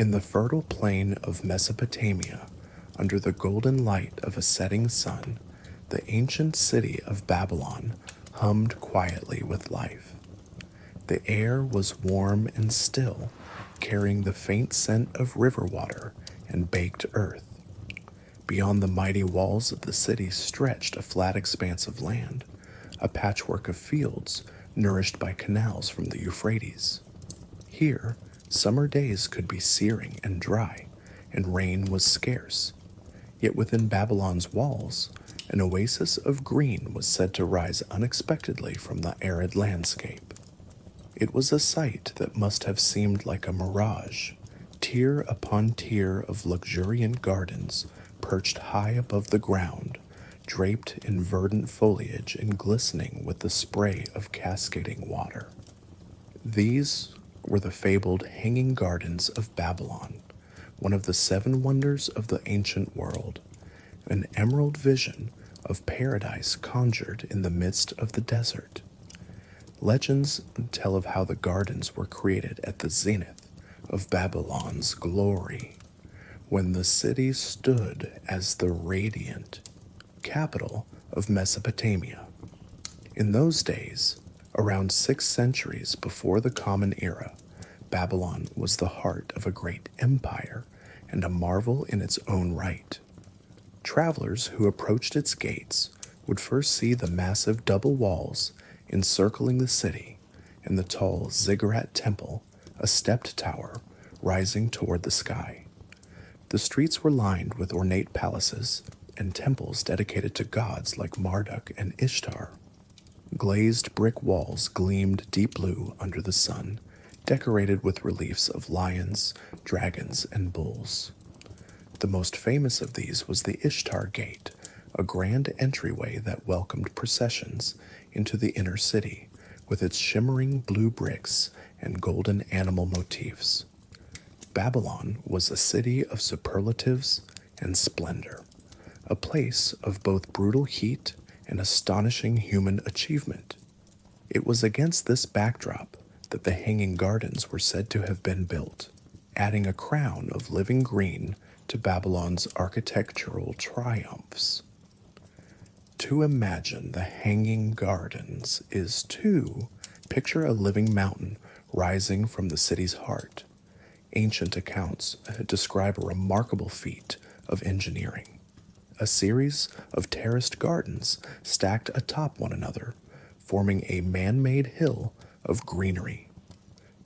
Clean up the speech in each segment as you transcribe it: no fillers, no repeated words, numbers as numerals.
In the fertile plain of Mesopotamia, under the golden light of a setting sun, the ancient city of Babylon hummed quietly with life. The air was warm and still, carrying the faint scent of river water and baked earth. Beyond the mighty walls of the city stretched a flat expanse of land, a patchwork of fields nourished by canals from the Euphrates. Here, summer days could be searing and dry, and rain was scarce. Yet within Babylon's walls, an oasis of green was said to rise unexpectedly from the arid landscape. It was a sight that must have seemed like a mirage, tier upon tier of luxuriant gardens perched high above the ground, draped in verdant foliage and glistening with the spray of cascading water. These were the fabled Hanging Gardens of Babylon, one of the seven wonders of the ancient world, an emerald vision of paradise conjured in the midst of the desert. Legends tell of how the gardens were created at the zenith of Babylon's glory, when the city stood as the radiant capital of Mesopotamia. In those days, around 6 centuries before the Common Era, Babylon was the heart of a great empire and a marvel in its own right. Travelers who approached its gates would first see the massive double walls encircling the city and the tall ziggurat temple, a stepped tower, rising toward the sky. The streets were lined with ornate palaces and temples dedicated to gods like Marduk and Ishtar. Glazed brick walls gleamed deep blue under the sun, decorated with reliefs of lions, dragons, and bulls. The most famous of these was the Ishtar Gate, a grand entryway that welcomed processions into the inner city, with its shimmering blue bricks and golden animal motifs. Babylon was a city of superlatives and splendor, a place of both brutal heat and astonishing human achievement. It was against this backdrop that the Hanging Gardens were said to have been built, adding a crown of living green to Babylon's architectural triumphs. To imagine the Hanging Gardens is to picture a living mountain rising from the city's heart. Ancient accounts describe a remarkable feat of engineering. A series of terraced gardens stacked atop one another, forming a man-made hill of greenery.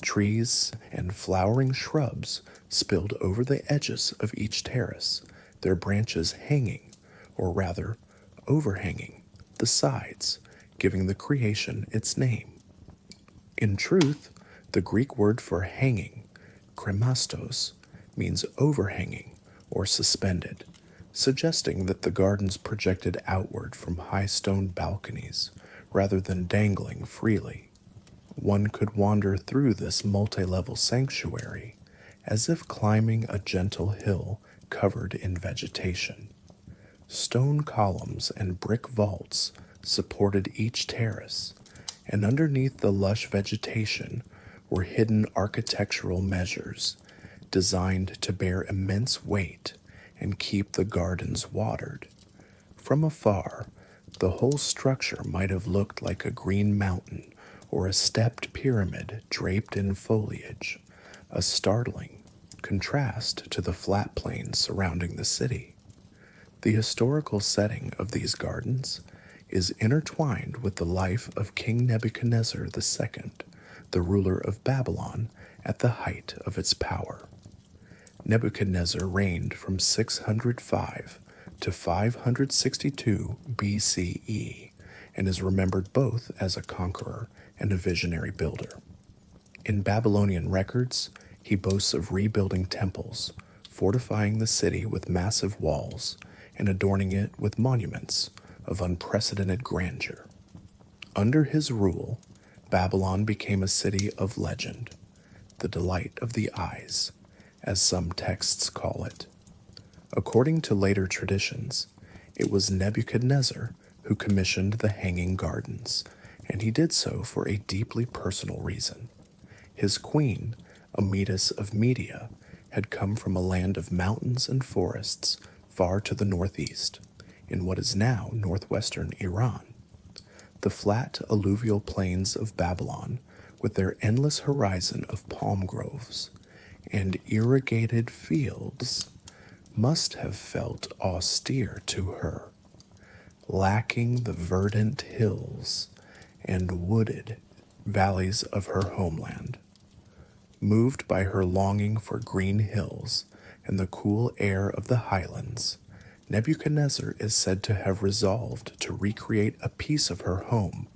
Trees and flowering shrubs spilled over the edges of each terrace, their branches hanging, or rather, overhanging, the sides, giving the creation its name. In truth, the Greek word for hanging, kremastos, means overhanging or suspended, suggesting that the gardens projected outward from high stone balconies rather than dangling freely. One could wander through this multi-level sanctuary as if climbing a gentle hill covered in vegetation. Stone columns and brick vaults supported each terrace, and underneath the lush vegetation were hidden architectural measures designed to bear immense weight and keep the gardens watered. From afar, the whole structure might have looked like a green mountain or a stepped pyramid draped in foliage, a startling contrast to the flat plains surrounding the city. The historical setting of these gardens is intertwined with the life of King Nebuchadnezzar II, the ruler of Babylon at the height of its power. Nebuchadnezzar reigned from 605 to 562 BCE and is remembered both as a conqueror and a visionary builder. In Babylonian records, he boasts of rebuilding temples, fortifying the city with massive walls, and adorning it with monuments of unprecedented grandeur. Under his rule, Babylon became a city of legend, the delight of the eyes, as some texts call it. According to later traditions, it was Nebuchadnezzar who commissioned the Hanging Gardens, and he did so for a deeply personal reason. His queen, Amytas of Media, had come from a land of mountains and forests far to the northeast, in what is now northwestern Iran. The flat alluvial plains of Babylon, with their endless horizon of palm groves and irrigated fields, must have felt austere to her, lacking the verdant hills and wooded valleys of her homeland. Moved by her longing for green hills and the cool air of the highlands, Nebuchadnezzar is said to have resolved to recreate a piece of her home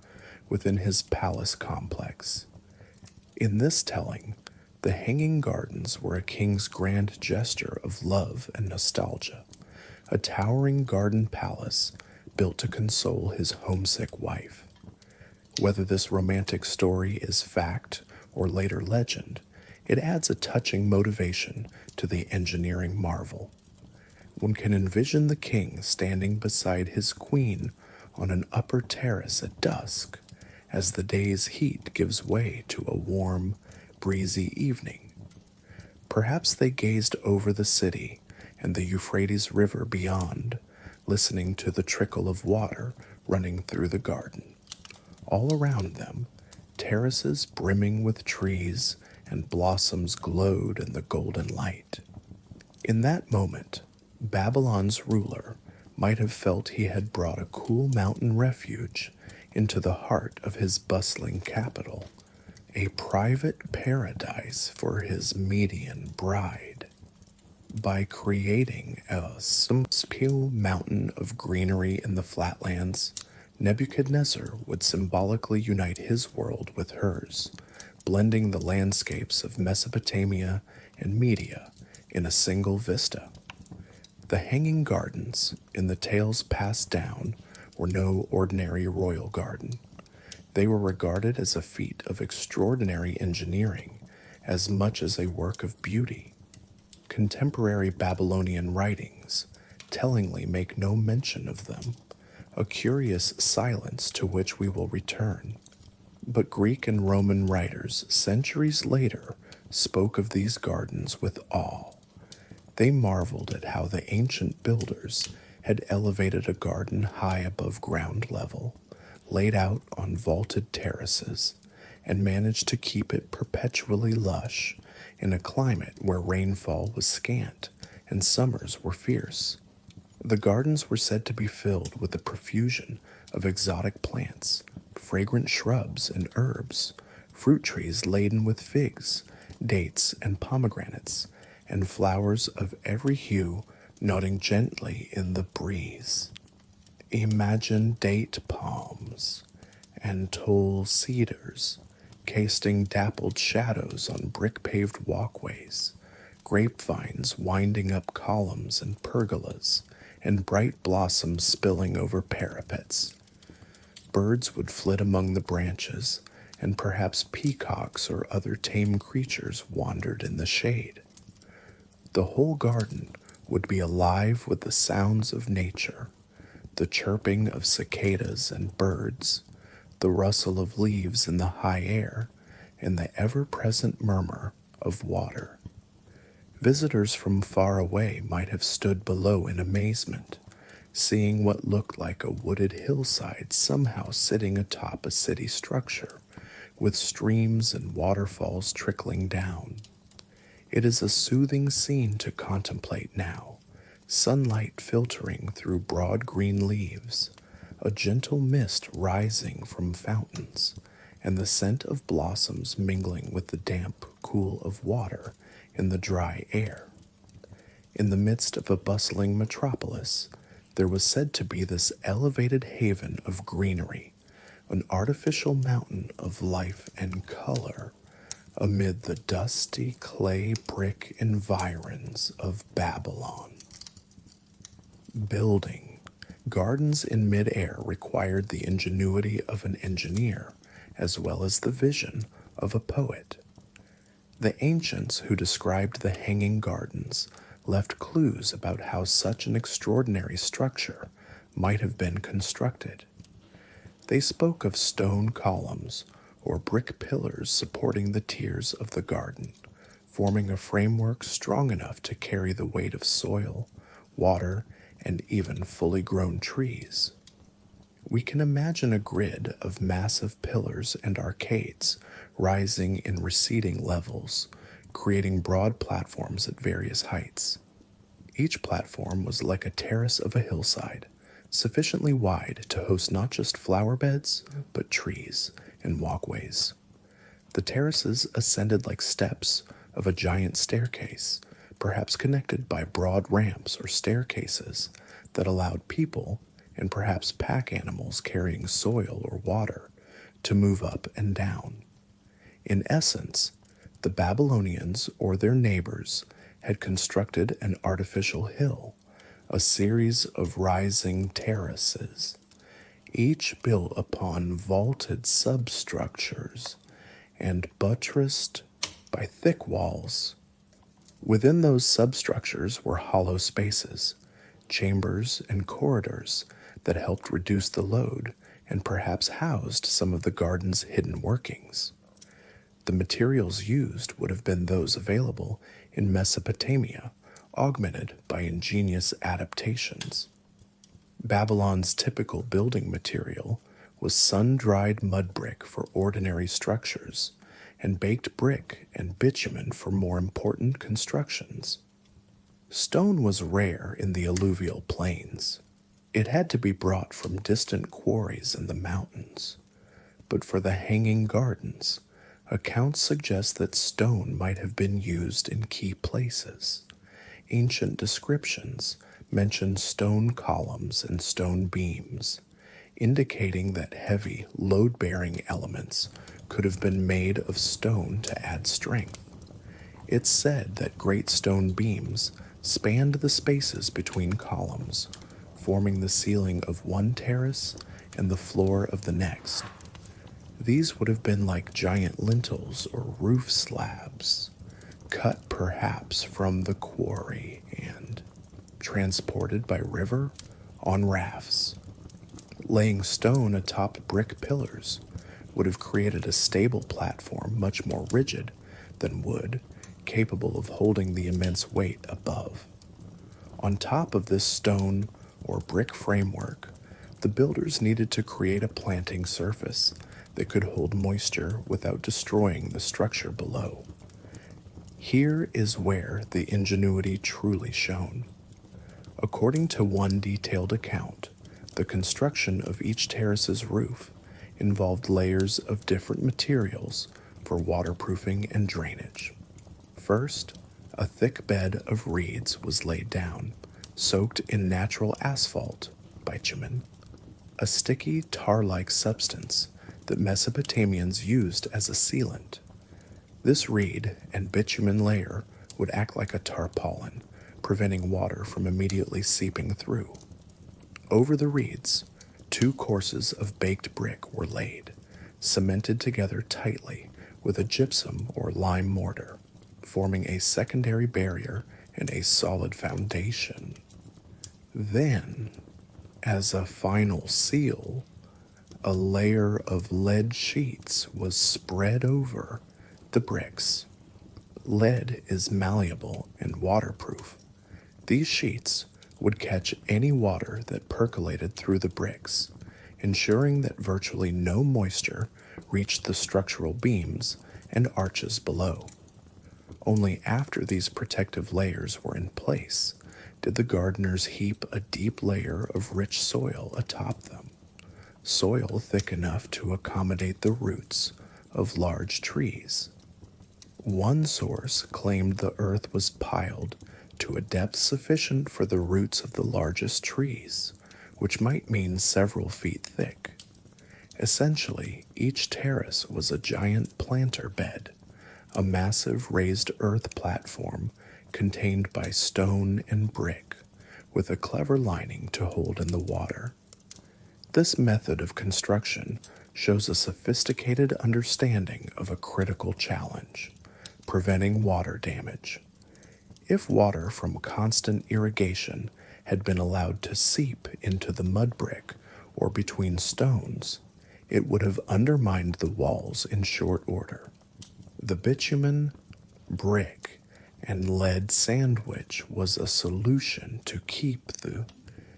within his palace complex. In this telling, the Hanging Gardens were a king's grand gesture of love and nostalgia, a towering garden palace built to console his homesick wife. Whether this romantic story is fact or later legend, it adds a touching motivation to the engineering marvel. One can envision the king standing beside his queen on an upper terrace at dusk, as the day's heat gives way to a warm, breezy evening. Perhaps they gazed over the city and the Euphrates River beyond, listening to the trickle of water running through the garden. All around them, terraces brimming with trees and blossoms glowed in the golden light. In that moment, Babylon's ruler might have felt he had brought a cool mountain refuge into the heart of his bustling capital, a private paradise for his Median bride. By creating a sumptuous mountain of greenery in the flatlands, Nebuchadnezzar would symbolically unite his world with hers, blending the landscapes of Mesopotamia and Media in a single vista. The Hanging Gardens, in the tales passed down, were no ordinary royal garden. They were regarded as a feat of extraordinary engineering, as much as a work of beauty. Contemporary Babylonian writings tellingly make no mention of them, a curious silence to which we will return. But Greek and Roman writers centuries later spoke of these gardens with awe. They marveled at how the ancient builders had elevated a garden high above ground level, laid out on vaulted terraces, and managed to keep it perpetually lush in a climate where rainfall was scant and summers were fierce. The gardens were said to be filled with a profusion of exotic plants, fragrant shrubs and herbs, fruit trees laden with figs, dates, and pomegranates, and flowers of every hue nodding gently in the breeze. Imagine date palms and tall cedars casting dappled shadows on brick-paved walkways, grapevines winding up columns and pergolas, and bright blossoms spilling over parapets. Birds would flit among the branches, and perhaps peacocks or other tame creatures wandered in the shade. The whole garden would be alive with the sounds of nature, the chirping of cicadas and birds, the rustle of leaves in the high air, and the ever-present murmur of water. Visitors from far away might have stood below in amazement, seeing what looked like a wooded hillside somehow sitting atop a city structure, with streams and waterfalls trickling down. It is a soothing scene to contemplate now, sunlight filtering through broad green leaves, a gentle mist rising from fountains, and the scent of blossoms mingling with the damp cool of water in the dry air. In the midst of a bustling metropolis, there was said to be this elevated haven of greenery, an artificial mountain of life and color, amid the dusty clay brick environs of Babylon. Building gardens in midair required the ingenuity of an engineer, as well as the vision of a poet. The ancients who described the Hanging Gardens left clues about how such an extraordinary structure might have been constructed. They spoke of stone columns or brick pillars supporting the tiers of the garden, forming a framework strong enough to carry the weight of soil, water, and even fully grown trees. We can imagine a grid of massive pillars and arcades rising in receding levels, creating broad platforms at various heights. Each platform was like a terrace of a hillside, sufficiently wide to host not just flower beds, but trees and walkways. The terraces ascended like steps of a giant staircase, perhaps connected by broad ramps or staircases that allowed people, and perhaps pack animals carrying soil or water, to move up and down. In essence, the Babylonians or their neighbors had constructed an artificial hill, a series of rising terraces, each built upon vaulted substructures and buttressed by thick walls. Within those substructures were hollow spaces, chambers, and corridors that helped reduce the load and perhaps housed some of the garden's hidden workings. The materials used would have been those available in Mesopotamia, augmented by ingenious adaptations. Babylon's typical building material was sun-dried mud brick for ordinary structures, and baked brick and bitumen for more important constructions. Stone was rare in the alluvial plains. It had to be brought from distant quarries in the mountains. But for the hanging gardens, accounts suggest that stone might have been used in key places. Ancient descriptions mention stone columns and stone beams, indicating that heavy, load-bearing elements could have been made of stone to add strength. It's said that great stone beams spanned the spaces between columns, forming the ceiling of one terrace and the floor of the next. These would have been like giant lintels or roof slabs, cut perhaps from the quarry and transported by river on rafts. Laying stone atop brick pillars would have created a stable platform much more rigid than wood, capable of holding the immense weight above. On top of this stone or brick framework, the builders needed to create a planting surface that could hold moisture without destroying the structure below. Here is where the ingenuity truly shone. According to one detailed account, the construction of each terrace's roof involved layers of different materials for waterproofing and drainage. First, a thick bed of reeds was laid down, soaked in natural asphalt, bitumen, a sticky tar-like substance that Mesopotamians used as a sealant. This reed and bitumen layer would act like a tarpaulin, preventing water from immediately seeping through. Over the reeds, 2 courses of baked brick were laid, cemented together tightly with a gypsum or lime mortar, forming a secondary barrier and a solid foundation. Then, as a final seal, a layer of lead sheets was spread over the bricks. Lead is malleable and waterproof. These sheets would catch any water that percolated through the bricks, ensuring that virtually no moisture reached the structural beams and arches below. Only after these protective layers were in place did the gardeners heap a deep layer of rich soil atop them, soil thick enough to accommodate the roots of large trees. One source claimed the earth was piled to a depth sufficient for the roots of the largest trees, which might mean several feet thick. Essentially, each terrace was a giant planter bed, a massive raised earth platform contained by stone and brick, with a clever lining to hold in the water. This method of construction shows a sophisticated understanding of a critical challenge: preventing water damage. If water from constant irrigation had been allowed to seep into the mud brick or between stones, it would have undermined the walls in short order. The bitumen brick, and lead sandwich was a solution to keep the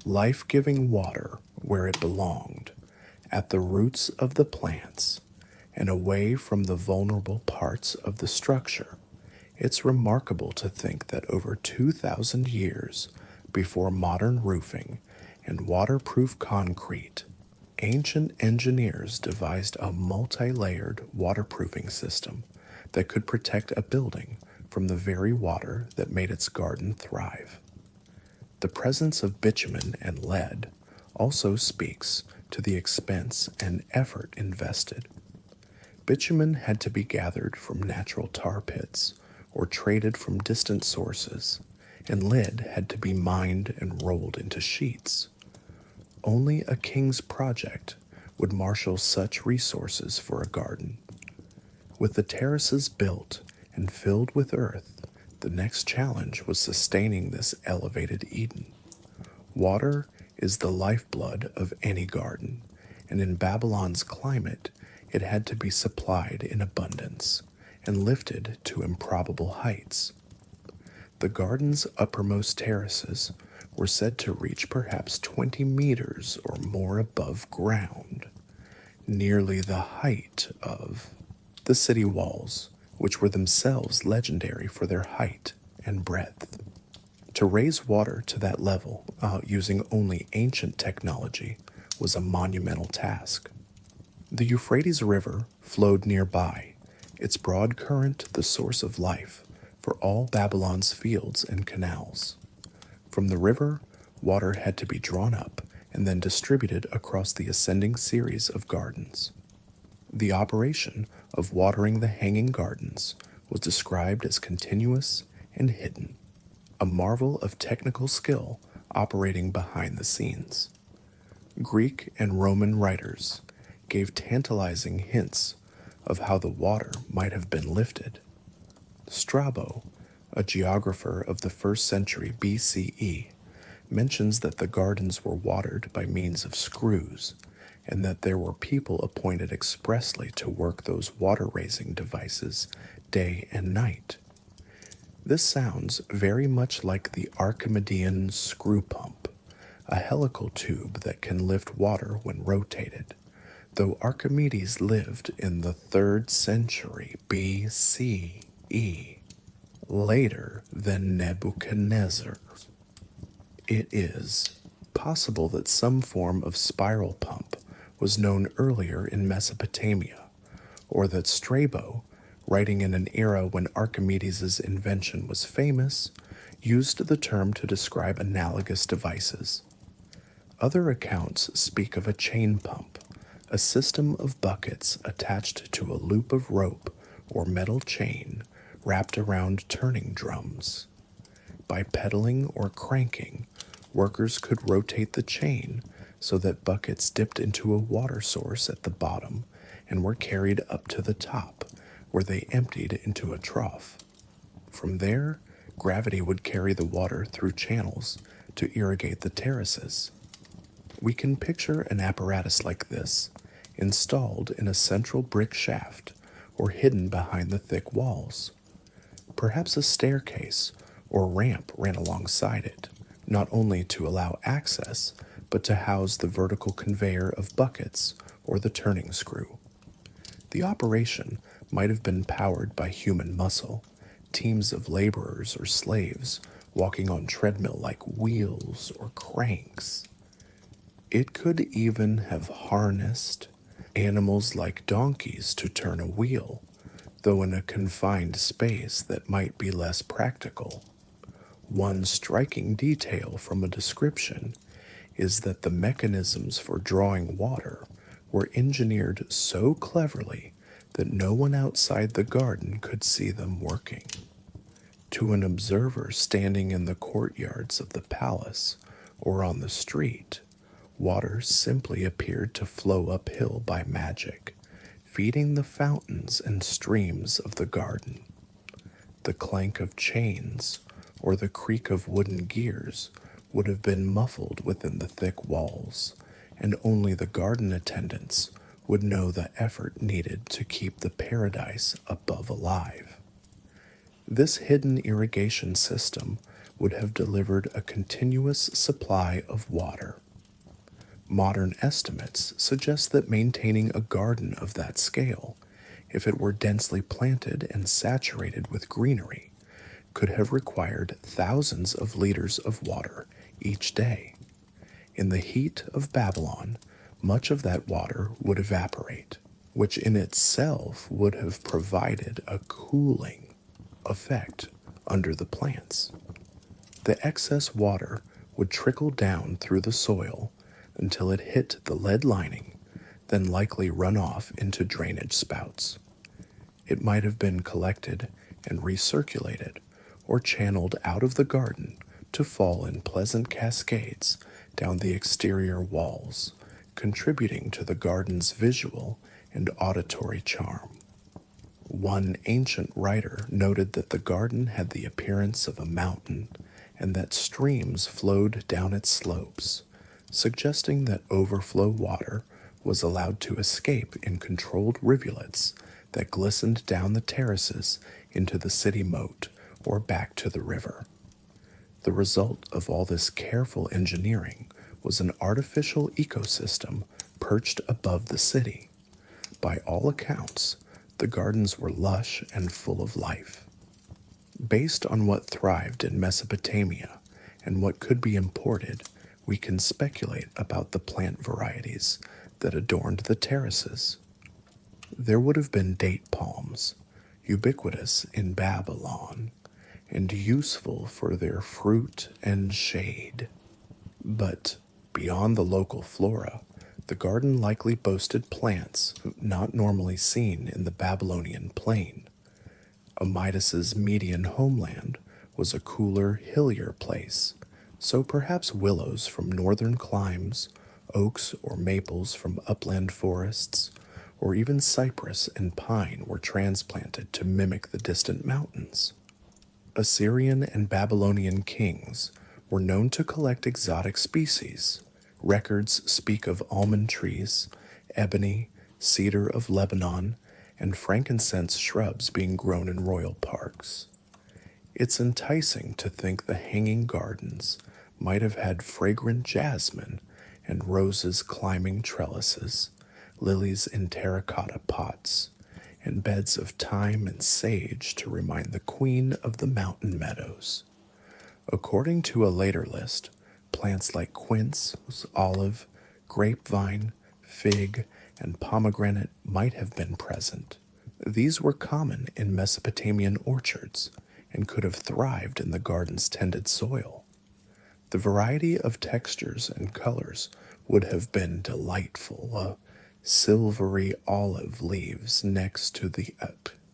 life-giving water where it belonged, at the roots of the plants, and away from the vulnerable parts of the structure. It's remarkable to think that over 2,000 years before modern roofing and waterproof concrete, ancient engineers devised a multi-layered waterproofing system that could protect a building from the very water that made its garden thrive. The presence of bitumen and lead also speaks to the expense and effort invested. Bitumen had to be gathered from natural tar pits or traded from distant sources, and lead had to be mined and rolled into sheets. Only a king's project would marshal such resources for a garden. With the terraces built and filled with earth, the next challenge was sustaining this elevated Eden. Water is the lifeblood of any garden, and in Babylon's climate, it had to be supplied in abundance and lifted to improbable heights. The garden's uppermost terraces were said to reach perhaps 20 meters or more above ground, nearly the height of the city walls, which were themselves legendary for their height and breadth. To raise water to that level using only ancient technology was a monumental task. The Euphrates River flowed nearby, its broad current the source of life for all Babylon's fields and canals. From the river, water had to be drawn up and then distributed across the ascending series of gardens. The operation of watering the hanging gardens was described as continuous and hidden, a marvel of technical skill operating behind the scenes. Greek and Roman writers gave tantalizing hints of how the water might have been lifted. Strabo, a geographer of the 1st century BCE, mentions that the gardens were watered by means of screws, and that there were people appointed expressly to work those water-raising devices day and night. This sounds very much like the Archimedean screw pump, a helical tube that can lift water when rotated, though Archimedes lived in the 3rd century BCE, later than Nebuchadnezzar. It is possible that some form of spiral pump was known earlier in Mesopotamia, or that Strabo, writing in an era when Archimedes' invention was famous, used the term to describe analogous devices. Other accounts speak of a chain pump, a system of buckets attached to a loop of rope or metal chain wrapped around turning drums. By pedaling or cranking, workers could rotate the chain so that buckets dipped into a water source at the bottom and were carried up to the top, where they emptied into a trough. From there, gravity would carry the water through channels to irrigate the terraces. We can picture an apparatus like this, installed in a central brick shaft or hidden behind the thick walls. Perhaps a staircase or ramp ran alongside it, not only to allow access, but to house the vertical conveyor of buckets or the turning screw. The operation might have been powered by human muscle, teams of laborers or slaves walking on treadmill-like wheels or cranks. It could even have harnessed animals like donkeys to turn a wheel, though in a confined space that might be less practical. One striking detail from a description is that the mechanisms for drawing water were engineered so cleverly that no one outside the garden could see them working. To an observer standing in the courtyards of the palace or on the street, water simply appeared to flow uphill by magic, feeding the fountains and streams of the garden. The clank of chains or the creak of wooden gears would have been muffled within the thick walls, and only the garden attendants would know the effort needed to keep the paradise above alive. This hidden irrigation system would have delivered a continuous supply of water. Modern estimates suggest that maintaining a garden of that scale, if it were densely planted and saturated with greenery, could have required thousands of liters of water each day. In the heat of Babylon, much of that water would evaporate, which in itself would have provided a cooling effect under the plants. The excess water would trickle down through the soil until it hit the lead lining, then likely run off into drainage spouts. It might have been collected and recirculated or channeled out of the garden to fall in pleasant cascades down the exterior walls, contributing to the garden's visual and auditory charm. One ancient writer noted that the garden had the appearance of a mountain and that streams flowed down its slopes, suggesting that overflow water was allowed to escape in controlled rivulets that glistened down the terraces into the city moat or back to the river. The result of all this careful engineering was an artificial ecosystem perched above the city. By all accounts, the gardens were lush and full of life. Based on what thrived in Mesopotamia and what could be imported, we can speculate about the plant varieties that adorned the terraces. There would have been date palms, ubiquitous in Babylon, and useful for their fruit and shade. But beyond the local flora, the garden likely boasted plants not normally seen in the Babylonian plain. Amidas's Median homeland was a cooler, hillier place, so perhaps willows from northern climes, oaks or maples from upland forests, or even cypress and pine were transplanted to mimic the distant mountains. Assyrian and Babylonian kings were known to collect exotic species. Records speak of almond trees, ebony, cedar of Lebanon, and frankincense shrubs being grown in royal parks. It's enticing to think the hanging gardens might have had fragrant jasmine and roses climbing trellises, lilies in terracotta pots, and beds of thyme and sage to remind the queen of the mountain meadows. According to a later list, plants like quince, olive, grapevine, fig, and pomegranate might have been present. These were common in Mesopotamian orchards and could have thrived in the garden's tended soil. The variety of textures and colors would have been delightful. Silvery olive leaves next to the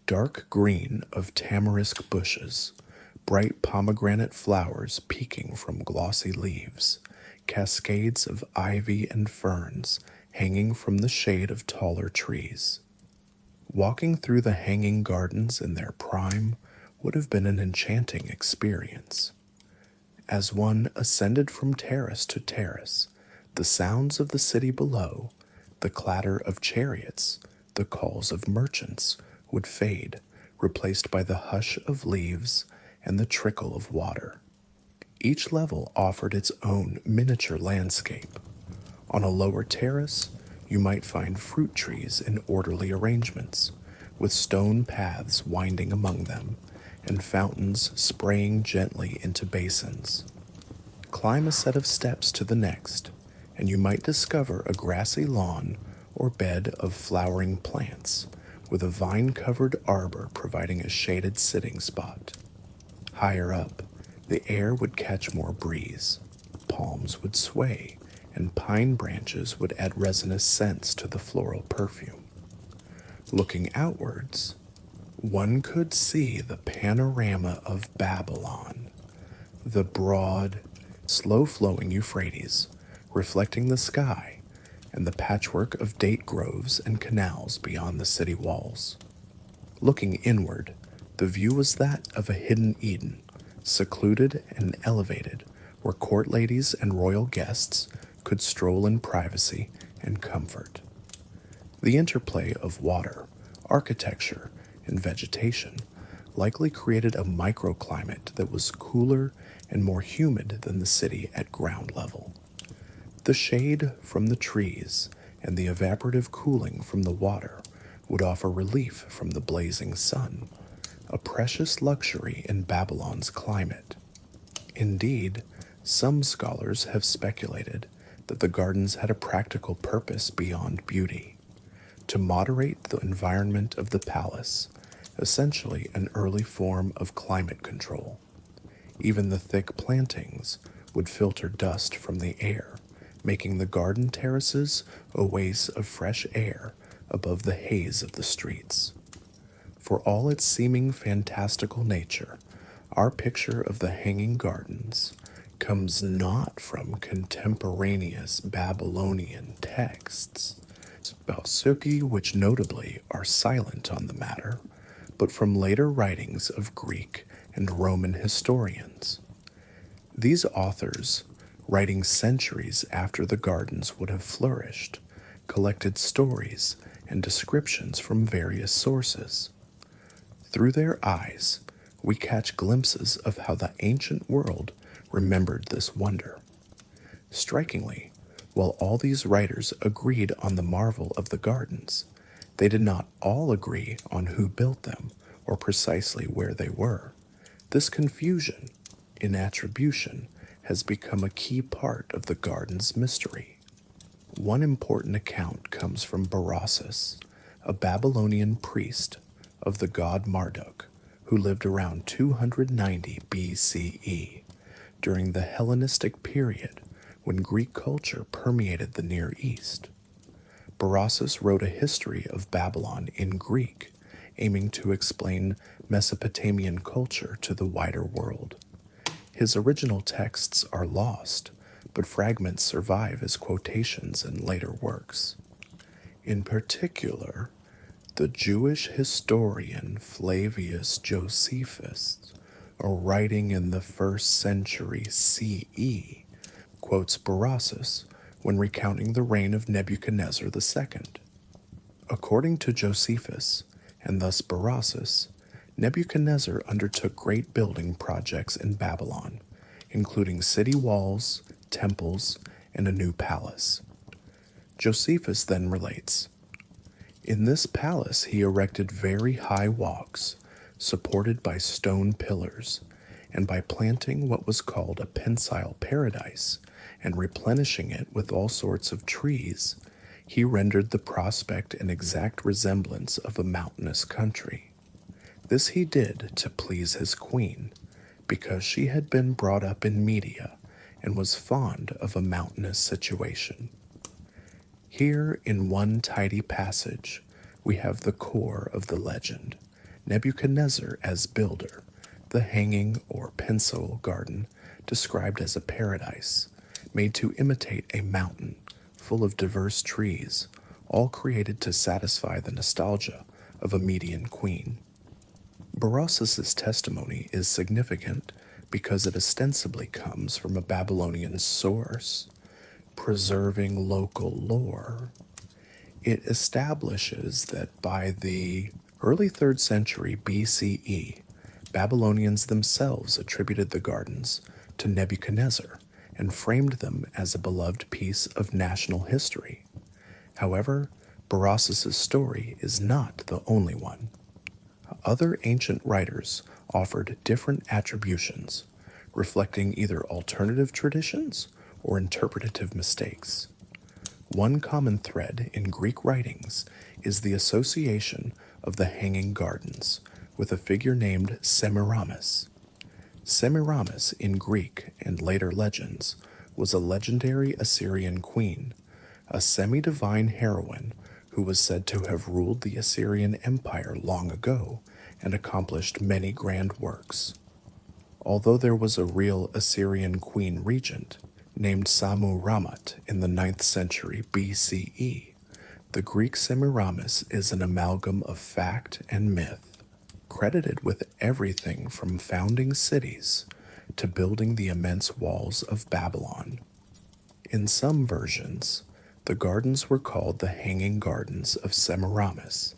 dark green of tamarisk bushes, bright pomegranate flowers peeking from glossy leaves, cascades of ivy and ferns hanging from the shade of taller trees. Walking through the hanging gardens in their prime would have been an enchanting experience. As one ascended from terrace to terrace, the sounds of the city below, the clatter of chariots, the calls of merchants would fade, replaced by the hush of leaves and the trickle of water. Each level offered its own miniature landscape. On a lower terrace, you might find fruit trees in orderly arrangements, with stone paths winding among them, and fountains spraying gently into basins. Climb a set of steps to the next, and you might discover a grassy lawn or bed of flowering plants, with a vine-covered arbor providing a shaded sitting spot. Higher up, the air would catch more breeze, palms would sway, and pine branches would add resinous scents to the floral perfume. Looking outwards, one could see the panorama of Babylon, the broad, slow-flowing Euphrates, reflecting the sky, and the patchwork of date groves and canals beyond the city walls. Looking inward, the view was that of a hidden Eden, secluded and elevated, where court ladies and royal guests could stroll in privacy and comfort. The interplay of water, architecture, and vegetation likely created a microclimate that was cooler and more humid than the city at ground level. The shade from the trees and the evaporative cooling from the water would offer relief from the blazing sun, a precious luxury in Babylon's climate. Indeed, some scholars have speculated that the gardens had a practical purpose beyond beauty, to moderate the environment of the palace, essentially an early form of climate control. Even the thick plantings would filter dust from the air, making the garden terraces oases of fresh air above the haze of the streets. For all its seeming fantastical nature, our picture of the hanging gardens comes not from contemporaneous Babylonian texts, Spelsuki, which notably are silent on the matter, but from later writings of Greek and Roman historians. These authors, writing centuries after the gardens would have flourished, collected stories and descriptions from various sources. Through their eyes, we catch glimpses of how the ancient world remembered this wonder. Strikingly, while all these writers agreed on the marvel of the gardens, they did not all agree on who built them or precisely where they were. This confusion in attribution has become a key part of the garden's mystery. One important account comes from Berossus, a Babylonian priest of the god Marduk, who lived around 290 BCE, during the Hellenistic period when Greek culture permeated the Near East. Berossus wrote a history of Babylon in Greek, aiming to explain Mesopotamian culture to the wider world. His original texts are lost, but fragments survive as quotations in later works. In particular, the Jewish historian Flavius Josephus, writing in the 1st century CE, quotes Berossus when recounting the reign of Nebuchadnezzar II. According to Josephus, and thus Berossus, Nebuchadnezzar undertook great building projects in Babylon, including city walls, temples, and a new palace. Josephus then relates, "In this palace he erected very high walks, supported by stone pillars, and by planting what was called a pensile paradise, and replenishing it with all sorts of trees, he rendered the prospect an exact resemblance of a mountainous country. This he did to please his queen, because she had been brought up in Media and was fond of a mountainous situation." Here, in one tidy passage, we have the core of the legend, Nebuchadnezzar as builder, the hanging or pensile garden described as a paradise, made to imitate a mountain full of diverse trees, all created to satisfy the nostalgia of a Median queen. Berossus's testimony is significant because it ostensibly comes from a Babylonian source, preserving local lore. It establishes that by the early 3rd century BCE, Babylonians themselves attributed the gardens to Nebuchadnezzar and framed them as a beloved piece of national history. However, Berossus's story is not the only one. Other ancient writers offered different attributions, reflecting either alternative traditions or interpretative mistakes. One common thread in Greek writings is the association of the hanging gardens with a figure named Semiramis. Semiramis in Greek and later legends was a legendary Assyrian queen, a semi-divine heroine who was said to have ruled the Assyrian Empire long ago and accomplished many grand works. Although there was a real Assyrian queen regent named Samu Ramat in the 9th century BCE, the Greek Semiramis is an amalgam of fact and myth, credited with everything from founding cities to building the immense walls of Babylon. In some versions, the gardens were called the Hanging Gardens of Semiramis,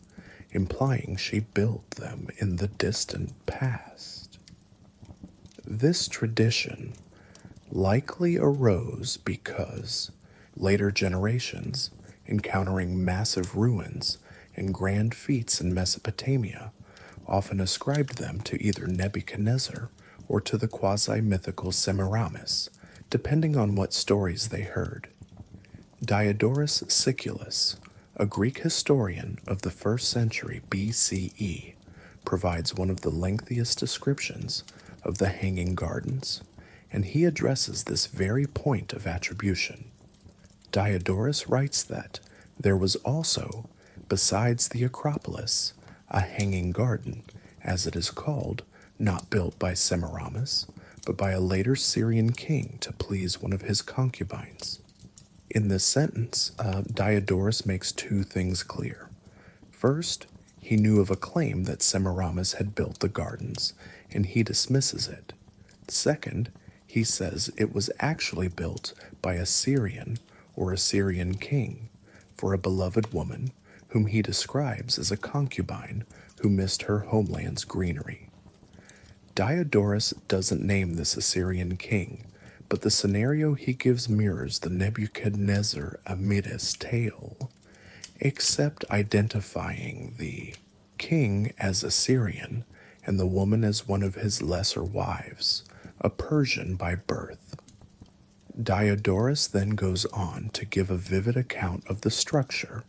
implying she built them in the distant past. This tradition likely arose because later generations, encountering massive ruins and grand feats in Mesopotamia, often ascribed them to either Nebuchadnezzar or to the quasi-mythical Semiramis, depending on what stories they heard. Diodorus Siculus, a Greek historian of the 1st century BCE, provides one of the lengthiest descriptions of the Hanging Gardens, and he addresses this very point of attribution. Diodorus writes that there was also, besides the Acropolis, a hanging garden, as it is called, not built by Semiramis, but by a later Syrian king to please one of his concubines. In this sentence, Diodorus makes two things clear. First, he knew of a claim that Semiramis had built the gardens, and he dismisses it. Second, he says it was actually built by a Syrian or Assyrian king for a beloved woman whom he describes as a concubine who missed her homeland's greenery. Diodorus doesn't name this Assyrian king, but the scenario he gives mirrors the Nebuchadnezzar Amidus tale, except identifying the king as Assyrian and the woman as one of his lesser wives, a Persian by birth. Diodorus then goes on to give a vivid account of the structure,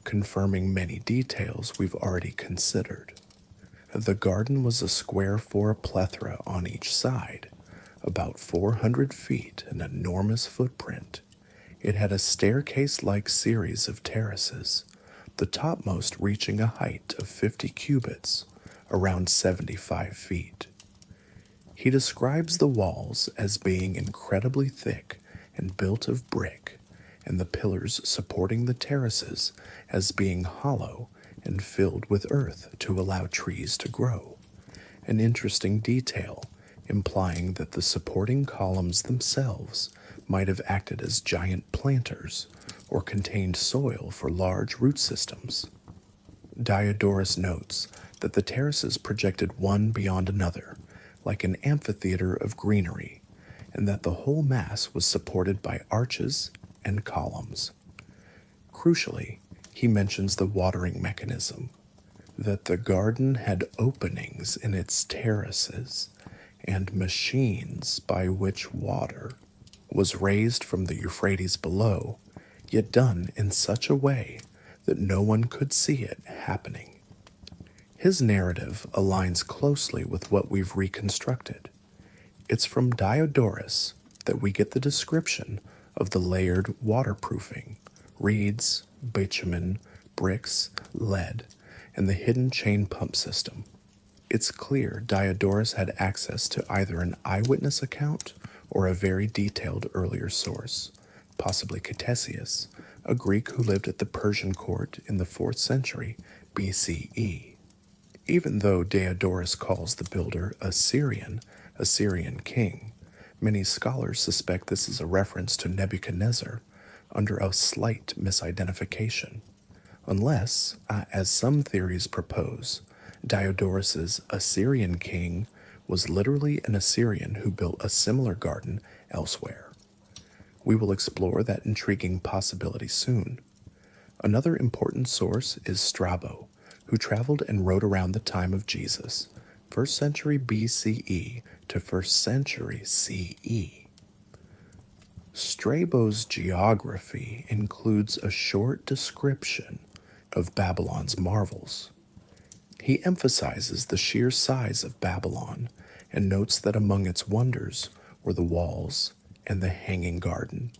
confirming many details we've already considered. The garden was a square 4 plethora on each side, about 400 feet, an enormous footprint. It had a staircase-like series of terraces, the topmost reaching a height of 50 cubits, around 75 feet. He describes the walls as being incredibly thick and built of brick, and the pillars supporting the terraces as being hollow and filled with earth to allow trees to grow. An interesting detail, implying that the supporting columns themselves might have acted as giant planters or contained soil for large root systems. Diodorus notes that the terraces projected one beyond another, like an amphitheater of greenery, and that the whole mass was supported by arches and columns. Crucially, he mentions the watering mechanism, that the garden had openings in its terraces and machines by which water was raised from the Euphrates below, yet done in such a way that no one could see it happening. His narrative aligns closely with what we've reconstructed. It's from Diodorus that we get the description of the layered waterproofing, reeds, bitumen, bricks, lead, and the hidden chain pump system. It's clear Diodorus had access to either an eyewitness account or a very detailed earlier source, possibly Ctesias, a Greek who lived at the Persian court in the 4th century BCE. Even though Diodorus calls the builder a Syrian king, many scholars suspect this is a reference to Nebuchadnezzar under a slight misidentification, unless, as some theories propose, Diodorus's Assyrian king was literally an Assyrian who built a similar garden elsewhere. We will explore that intriguing possibility soon. Another important source is Strabo, who traveled and wrote around the time of Jesus, 1st century BCE to 1st century CE. Strabo's geography includes a short description of Babylon's marvels. He emphasizes the sheer size of Babylon and notes that among its wonders were the walls and the hanging garden.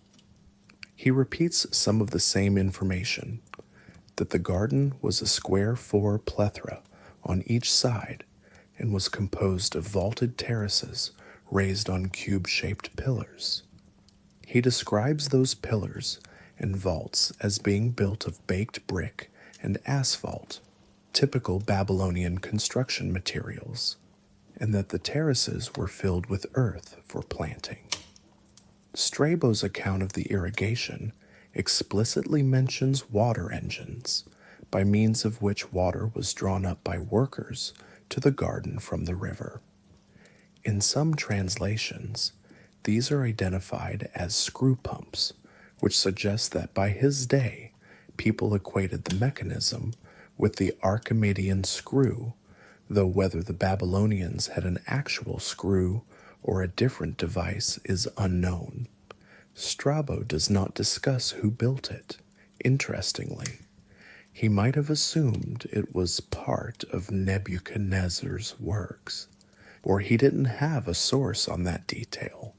He repeats some of the same information, that the garden was a square 4 plethora on each side and was composed of vaulted terraces raised on cube-shaped pillars. He describes those pillars and vaults as being built of baked brick and asphalt, typical Babylonian construction materials, and that the terraces were filled with earth for planting. Strabo's account of the irrigation explicitly mentions water engines, by means of which water was drawn up by workers to the garden from the river. In some translations, these are identified as screw pumps, which suggests that by his day, people equated the mechanism with the Archimedean screw, though whether the Babylonians had an actual screw or a different device is unknown. Strabo does not discuss who built it. Interestingly, he might have assumed it was part of Nebuchadnezzar's works, or he didn't have a source on that detail.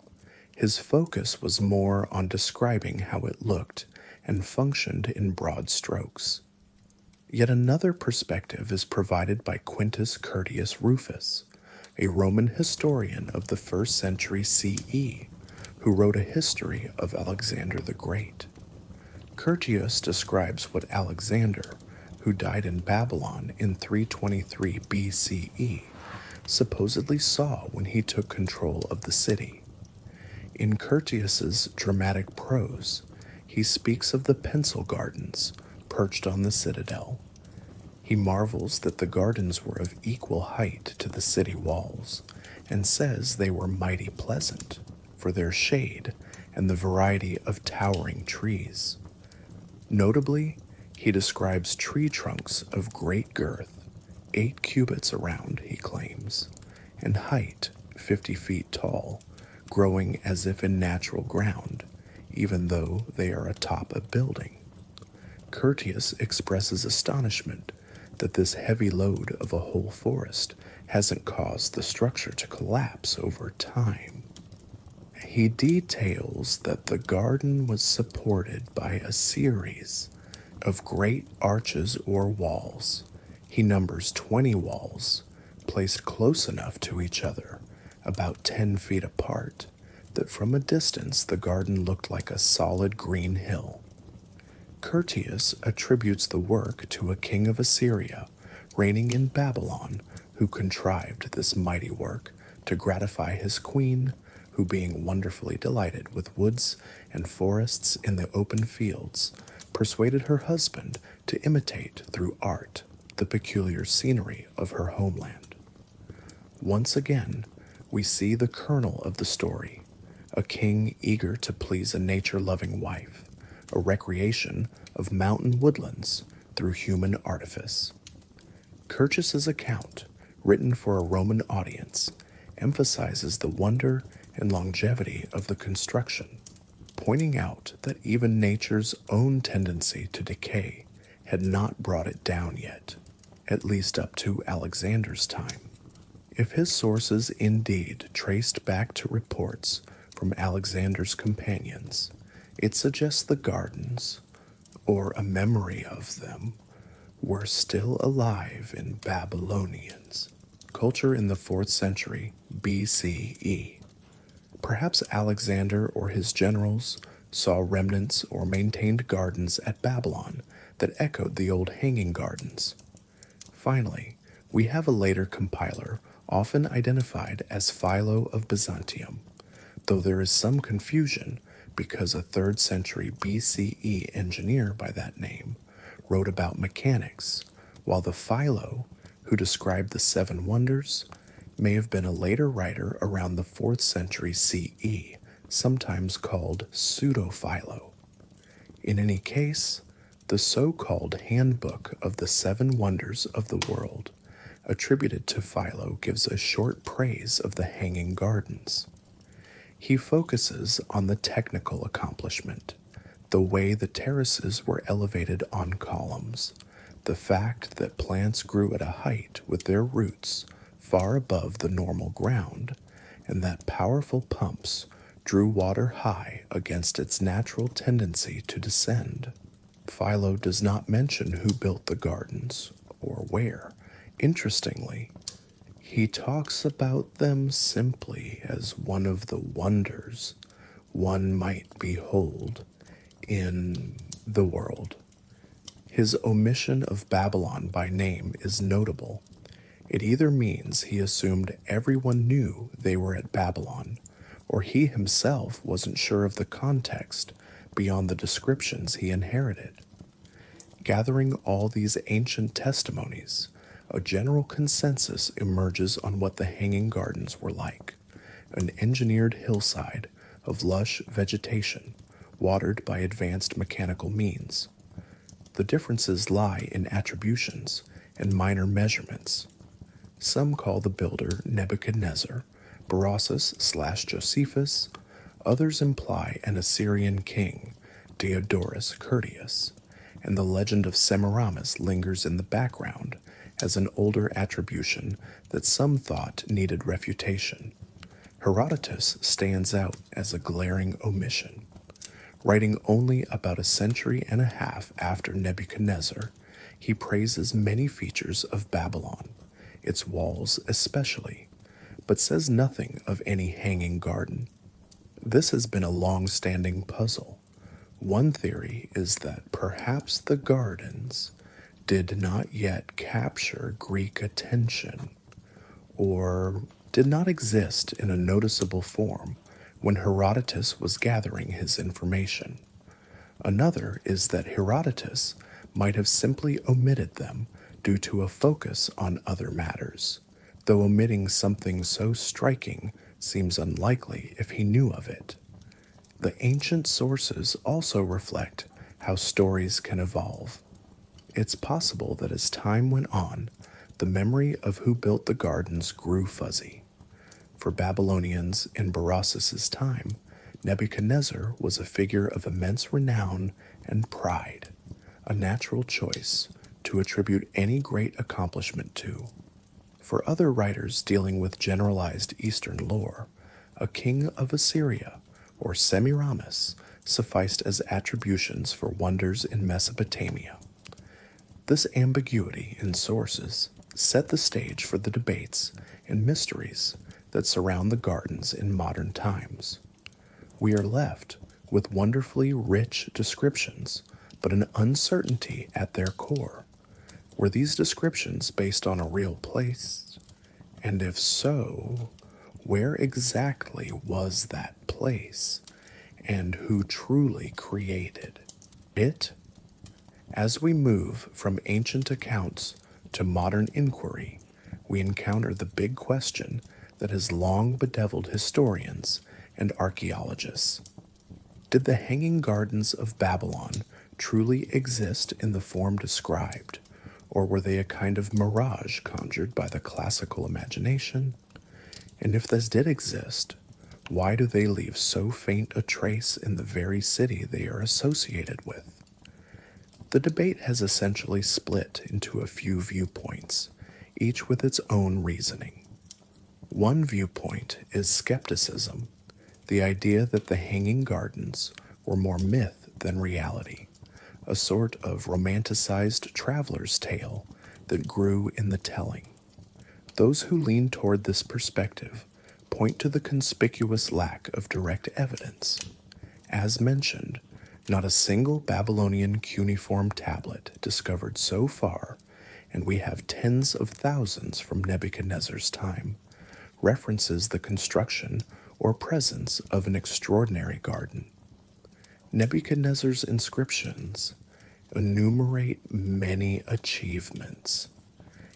His focus was more on describing how it looked and functioned in broad strokes. Yet another perspective is provided by Quintus Curtius Rufus, a Roman historian of the 1st century CE, who wrote a history of Alexander the Great. Curtius describes what Alexander, who died in Babylon in 323 BCE, supposedly saw when he took control of the city. In Curtius's dramatic prose, he speaks of the pencil gardens perched on the citadel. He marvels that the gardens were of equal height to the city walls, and says they were mighty pleasant for their shade and the variety of towering trees. Notably, he describes tree trunks of great girth, 8 cubits around, he claims, and height 50 feet tall, growing as if in natural ground, even though they are atop a building. Curtius expresses astonishment that this heavy load of a whole forest hasn't caused the structure to collapse over time. He details that the garden was supported by a series of great arches or walls. He numbers 20 walls, placed close enough to each other, about 10 feet apart, that from a distance the garden looked like a solid green hill. Curtius attributes the work to a king of Assyria, reigning in Babylon, who contrived this mighty work to gratify his queen, who, being wonderfully delighted with woods and forests in the open fields, persuaded her husband to imitate through art the peculiar scenery of her homeland. Once again, we see the kernel of the story, a king eager to please a nature-loving wife, a recreation of mountain woodlands through human artifice. Curtius's account, written for a Roman audience, emphasizes the wonder and longevity of the construction, pointing out that even nature's own tendency to decay had not brought it down yet, at least up to Alexander's time. If his sources indeed traced back to reports from Alexander's companions, it suggests the gardens, or a memory of them, were still alive in Babylonians' culture in the 4th century BCE. Perhaps Alexander or his generals saw remnants or maintained gardens at Babylon that echoed the old hanging gardens. Finally, we have a later compiler often identified as Philo of Byzantium, though there is some confusion because a 3rd century BCE engineer by that name wrote about mechanics, while the Philo, who described the 7 wonders, may have been a later writer around the 4th century CE, sometimes called Pseudo-Philo. In any case, the so-called Handbook of the 7 Wonders of the World, attributed to Philo, gives a short praise of the hanging gardens. He focuses on the technical accomplishment, the way the terraces were elevated on columns, the fact that plants grew at a height with their roots far above the normal ground, and that powerful pumps drew water high against its natural tendency to descend. Philo does not mention who built the gardens or where. Interestingly, he talks about them simply as one of the wonders one might behold in the world. His omission of Babylon by name is notable. It either means he assumed everyone knew they were at Babylon, or he himself wasn't sure of the context beyond the descriptions he inherited. Gathering all these ancient testimonies, a general consensus emerges on what the Hanging Gardens were like: an engineered hillside of lush vegetation, watered by advanced mechanical means. The differences lie in attributions and minor measurements. Some call the builder Nebuchadnezzar, Berossus/Josephus. Others imply an Assyrian king, Diodorus Curtius, and the legend of Semiramis lingers in the background as an older attribution that some thought needed refutation. Herodotus stands out as a glaring omission. Writing only about a century and a half after Nebuchadnezzar, he praises many features of Babylon, its walls especially, but says nothing of any hanging garden. This has been a long-standing puzzle. One theory is that perhaps the gardens did not yet capture Greek attention, or did not exist in a noticeable form when Herodotus was gathering his information. Another is that Herodotus might have simply omitted them due to a focus on other matters, though omitting something so striking seems unlikely if he knew of it. The ancient sources also reflect how stories can evolve. It's possible that as time went on, the memory of who built the gardens grew fuzzy. For Babylonians in Berossus's time, Nebuchadnezzar was a figure of immense renown and pride, a natural choice to attribute any great accomplishment to. For other writers dealing with generalized Eastern lore, a king of Assyria or Semiramis sufficed as attributions for wonders in Mesopotamia. This ambiguity in sources set the stage for the debates and mysteries that surround the gardens in modern times. We are left with wonderfully rich descriptions, but an uncertainty at their core. Were these descriptions based on a real place? And if so, where exactly was that place, and who truly created it? As we move from ancient accounts to modern inquiry, we encounter the big question that has long bedeviled historians and archaeologists. Did the Hanging Gardens of Babylon truly exist in the form described, or were they a kind of mirage conjured by the classical imagination? And if this did exist, why do they leave so faint a trace in the very city they are associated with? The debate has essentially split into a few viewpoints, each with its own reasoning. One viewpoint is skepticism, the idea that the Hanging Gardens were more myth than reality, a sort of romanticized traveler's tale that grew in the telling. Those who lean toward this perspective point to the conspicuous lack of direct evidence. As mentioned, not a single Babylonian cuneiform tablet discovered so far, and we have tens of thousands from Nebuchadnezzar's time, references the construction or presence of an extraordinary garden. Nebuchadnezzar's inscriptions enumerate many achievements: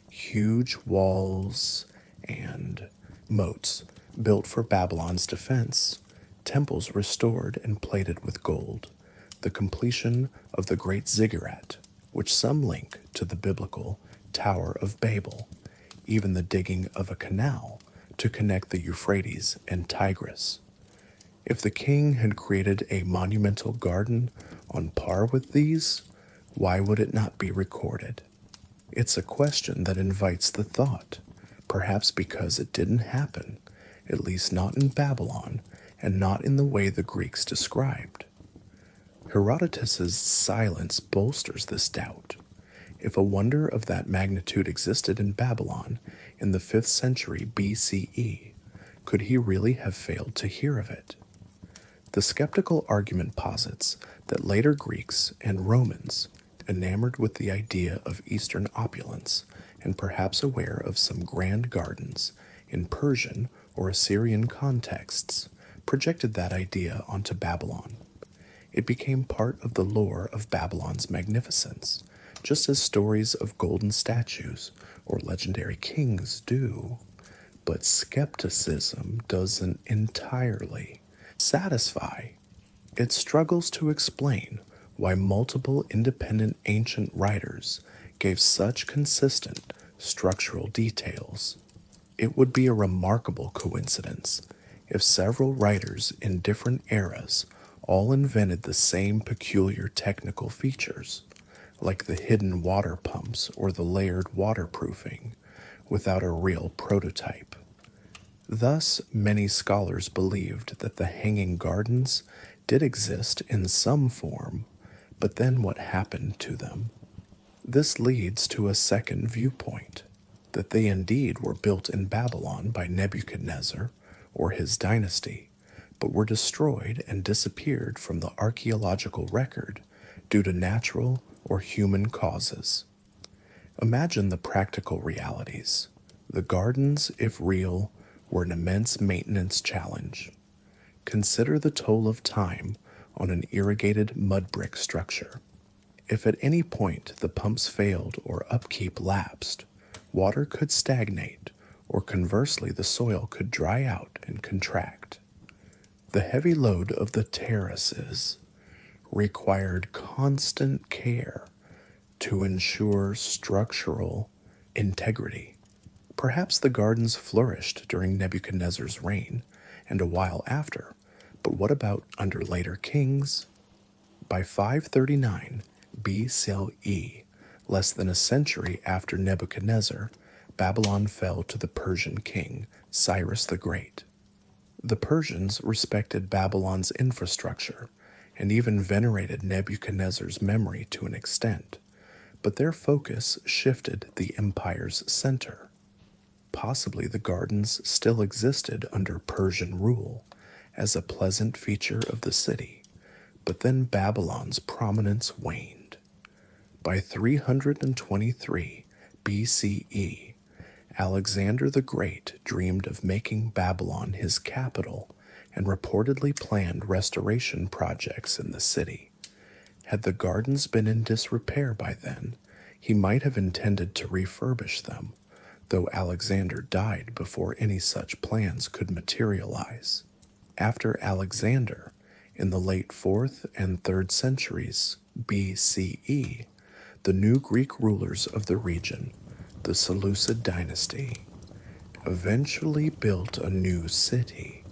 huge walls and moats built for Babylon's defense, temples restored and plated with gold, the completion of the Great Ziggurat, which some link to the biblical Tower of Babel, even the digging of a canal to connect the Euphrates and Tigris. If the king had created a monumental garden on par with these, why would it not be recorded? It's a question that invites the thought, perhaps because it didn't happen, at least not in Babylon, and not in the way the Greeks described. Herodotus's silence bolsters this doubt. If a wonder of that magnitude existed in Babylon in the 5th century BCE, could he really have failed to hear of it? The skeptical argument posits that later Greeks and Romans, enamored with the idea of Eastern opulence and perhaps aware of some grand gardens in Persian or Assyrian contexts, projected that idea onto Babylon. It became part of the lore of Babylon's magnificence, just as stories of golden statues or legendary kings do. But skepticism doesn't entirely satisfy. It struggles to explain why multiple independent ancient writers gave such consistent structural details. It would be a remarkable coincidence if several writers in different eras all invented the same peculiar technical features, like the hidden water pumps or the layered waterproofing, without a real prototype. Thus, many scholars believed that the Hanging Gardens did exist in some form, but then what happened to them? This leads to a second viewpoint, that they indeed were built in Babylon by Nebuchadnezzar or his dynasty, but were destroyed and disappeared from the archaeological record due to natural or human causes. Imagine the practical realities. The gardens, if real, were an immense maintenance challenge. Consider the toll of time on an irrigated mud brick structure. If at any point the pumps failed or upkeep lapsed, water could stagnate, or conversely the soil could dry out and contract. The heavy load of the terraces required constant care to ensure structural integrity. Perhaps the gardens flourished during Nebuchadnezzar's reign and a while after, but what about under later kings? By 539 BCE, less than a century after Nebuchadnezzar, Babylon fell to the Persian king, Cyrus the Great. The Persians respected Babylon's infrastructure and even venerated Nebuchadnezzar's memory to an extent, but their focus shifted the empire's center. Possibly the gardens still existed under Persian rule as a pleasant feature of the city, but then Babylon's prominence waned. By 323 BCE, Alexander the Great dreamed of making Babylon his capital and reportedly planned restoration projects in the city. Had the gardens been in disrepair by then, he might have intended to refurbish them, though Alexander died before any such plans could materialize. After Alexander, in the late 4th and 3rd centuries BCE, the new Greek rulers of the region, the Seleucid dynasty, eventually built a new city,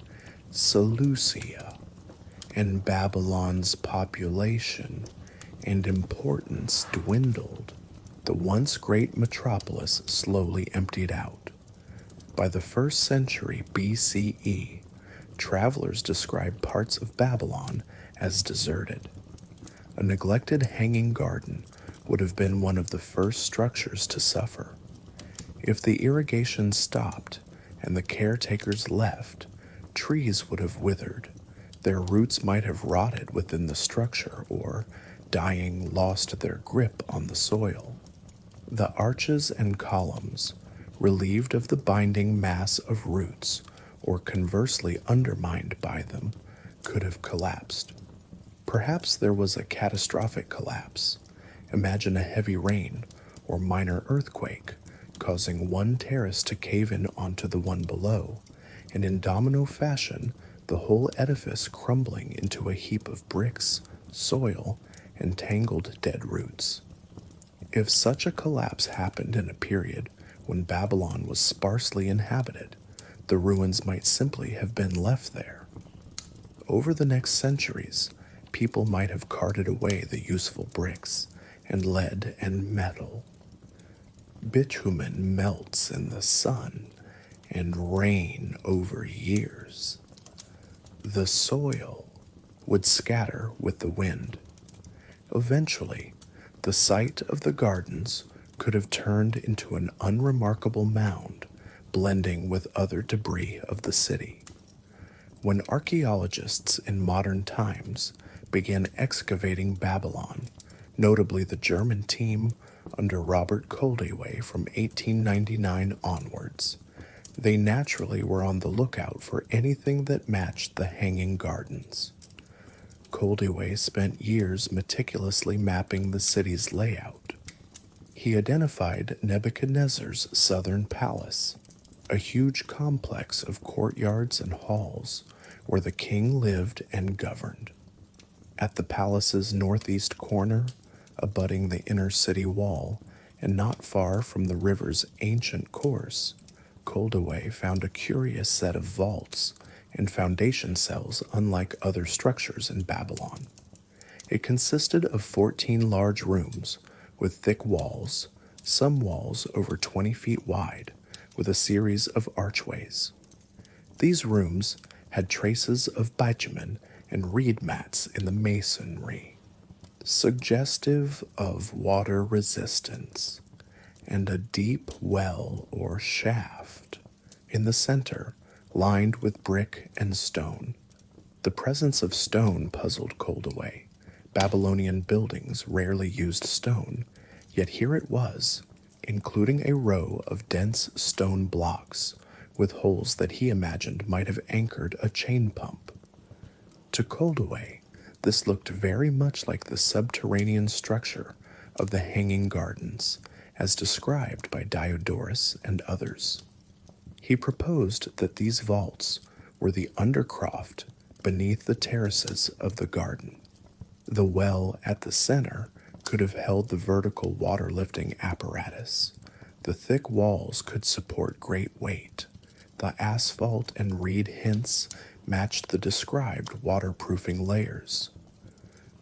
Seleucia, and Babylon's population and importance dwindled. The once great metropolis slowly emptied out. By the 1st century BCE, travelers described parts of Babylon as deserted. A neglected hanging garden would have been one of the first structures to suffer. If the irrigation stopped and the caretakers left, trees would have withered. Their roots might have rotted within the structure or, dying, lost their grip on the soil. The arches and columns, relieved of the binding mass of roots, or conversely undermined by them, could have collapsed. Perhaps there was a catastrophic collapse. Imagine a heavy rain or minor earthquake causing one terrace to cave in onto the one below, and in domino fashion, the whole edifice crumbling into a heap of bricks, soil, and tangled dead roots. If such a collapse happened in a period when Babylon was sparsely inhabited, the ruins might simply have been left there. Over the next centuries, people might have carted away the useful bricks and lead and metal. Bitumen melts in the sun and rain over years. The soil would scatter with the wind. Eventually, the site of the gardens could have turned into an unremarkable mound, blending with other debris of the city. When archaeologists in modern times began excavating Babylon, notably the German team under Robert Koldewey from 1899 onwards, they naturally were on the lookout for anything that matched the Hanging Gardens. Koldewey spent years meticulously mapping the city's layout. He identified Nebuchadnezzar's southern palace, a huge complex of courtyards and halls where the king lived and governed. At the palace's northeast corner, abutting the inner city wall and not far from the river's ancient course, Koldewey found a curious set of vaults and foundation cells unlike other structures in Babylon. It consisted of 14 large rooms with thick walls, some walls over 20 feet wide, with a series of archways. These rooms had traces of bitumen and reed mats in the masonry, suggestive of water resistance, and a deep well or shaft in the center, lined with brick and stone. The presence of stone puzzled Koldewey. Babylonian buildings rarely used stone, yet here it was, including a row of dense stone blocks with holes that he imagined might have anchored a chain pump. To Koldewey, this looked very much like the subterranean structure of the Hanging Gardens, as described by Diodorus and others. He proposed that these vaults were the undercroft beneath the terraces of the garden. The well at the center could have held the vertical water-lifting apparatus. The thick walls could support great weight. The asphalt and reed hints matched the described waterproofing layers.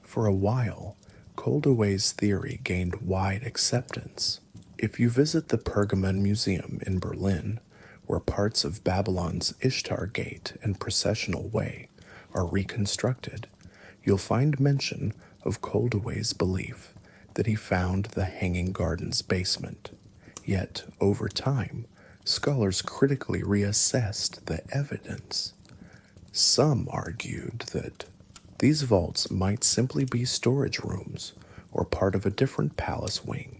For a while, Koldewey's theory gained wide acceptance. If you visit the Pergamon Museum in Berlin, where parts of Babylon's Ishtar Gate and Processional Way are reconstructed, you'll find mention of Koldewey's belief that he found the Hanging Gardens basement. Yet, over time, scholars critically reassessed the evidence. Some argued that these vaults might simply be storage rooms or part of a different palace wing,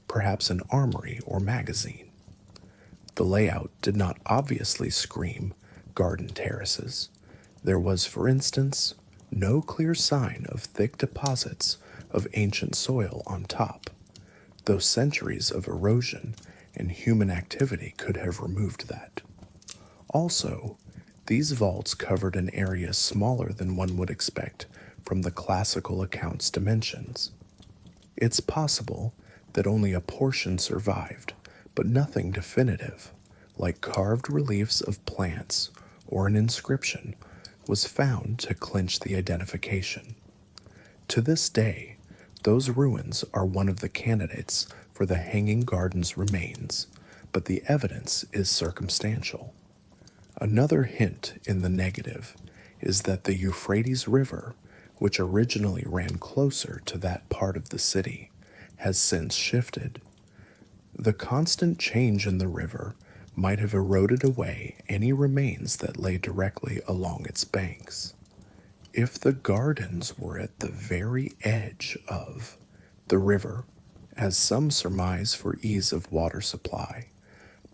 perhaps an armory or magazine. The layout did not obviously scream garden terraces. There was, for instance, no clear sign of thick deposits of ancient soil on top, though centuries of erosion and human activity could have removed that. Also, these vaults covered an area smaller than one would expect from the classical account's dimensions. It's possible that only a portion survived, but nothing definitive, like carved reliefs of plants or an inscription, was found to clinch the identification. To this day, those ruins are one of the candidates for the Hanging Gardens remains, but the evidence is circumstantial. Another hint in the negative is that the Euphrates River, which originally ran closer to that part of the city, has since shifted. The constant change in the river might have eroded away any remains that lay directly along its banks. If the gardens were at the very edge of the river, as some surmise for ease of water supply,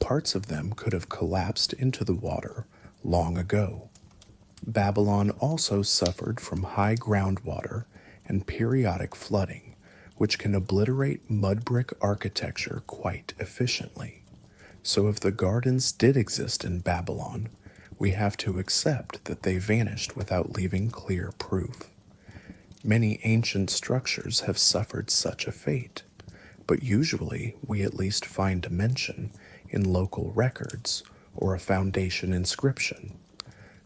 parts of them could have collapsed into the water long ago. Babylon also suffered from high groundwater and periodic flooding, which can obliterate mud brick architecture quite efficiently. So if the gardens did exist in Babylon, we have to accept that they vanished without leaving clear proof. Many ancient structures have suffered such a fate, but usually we at least find a mention in local records or a foundation inscription.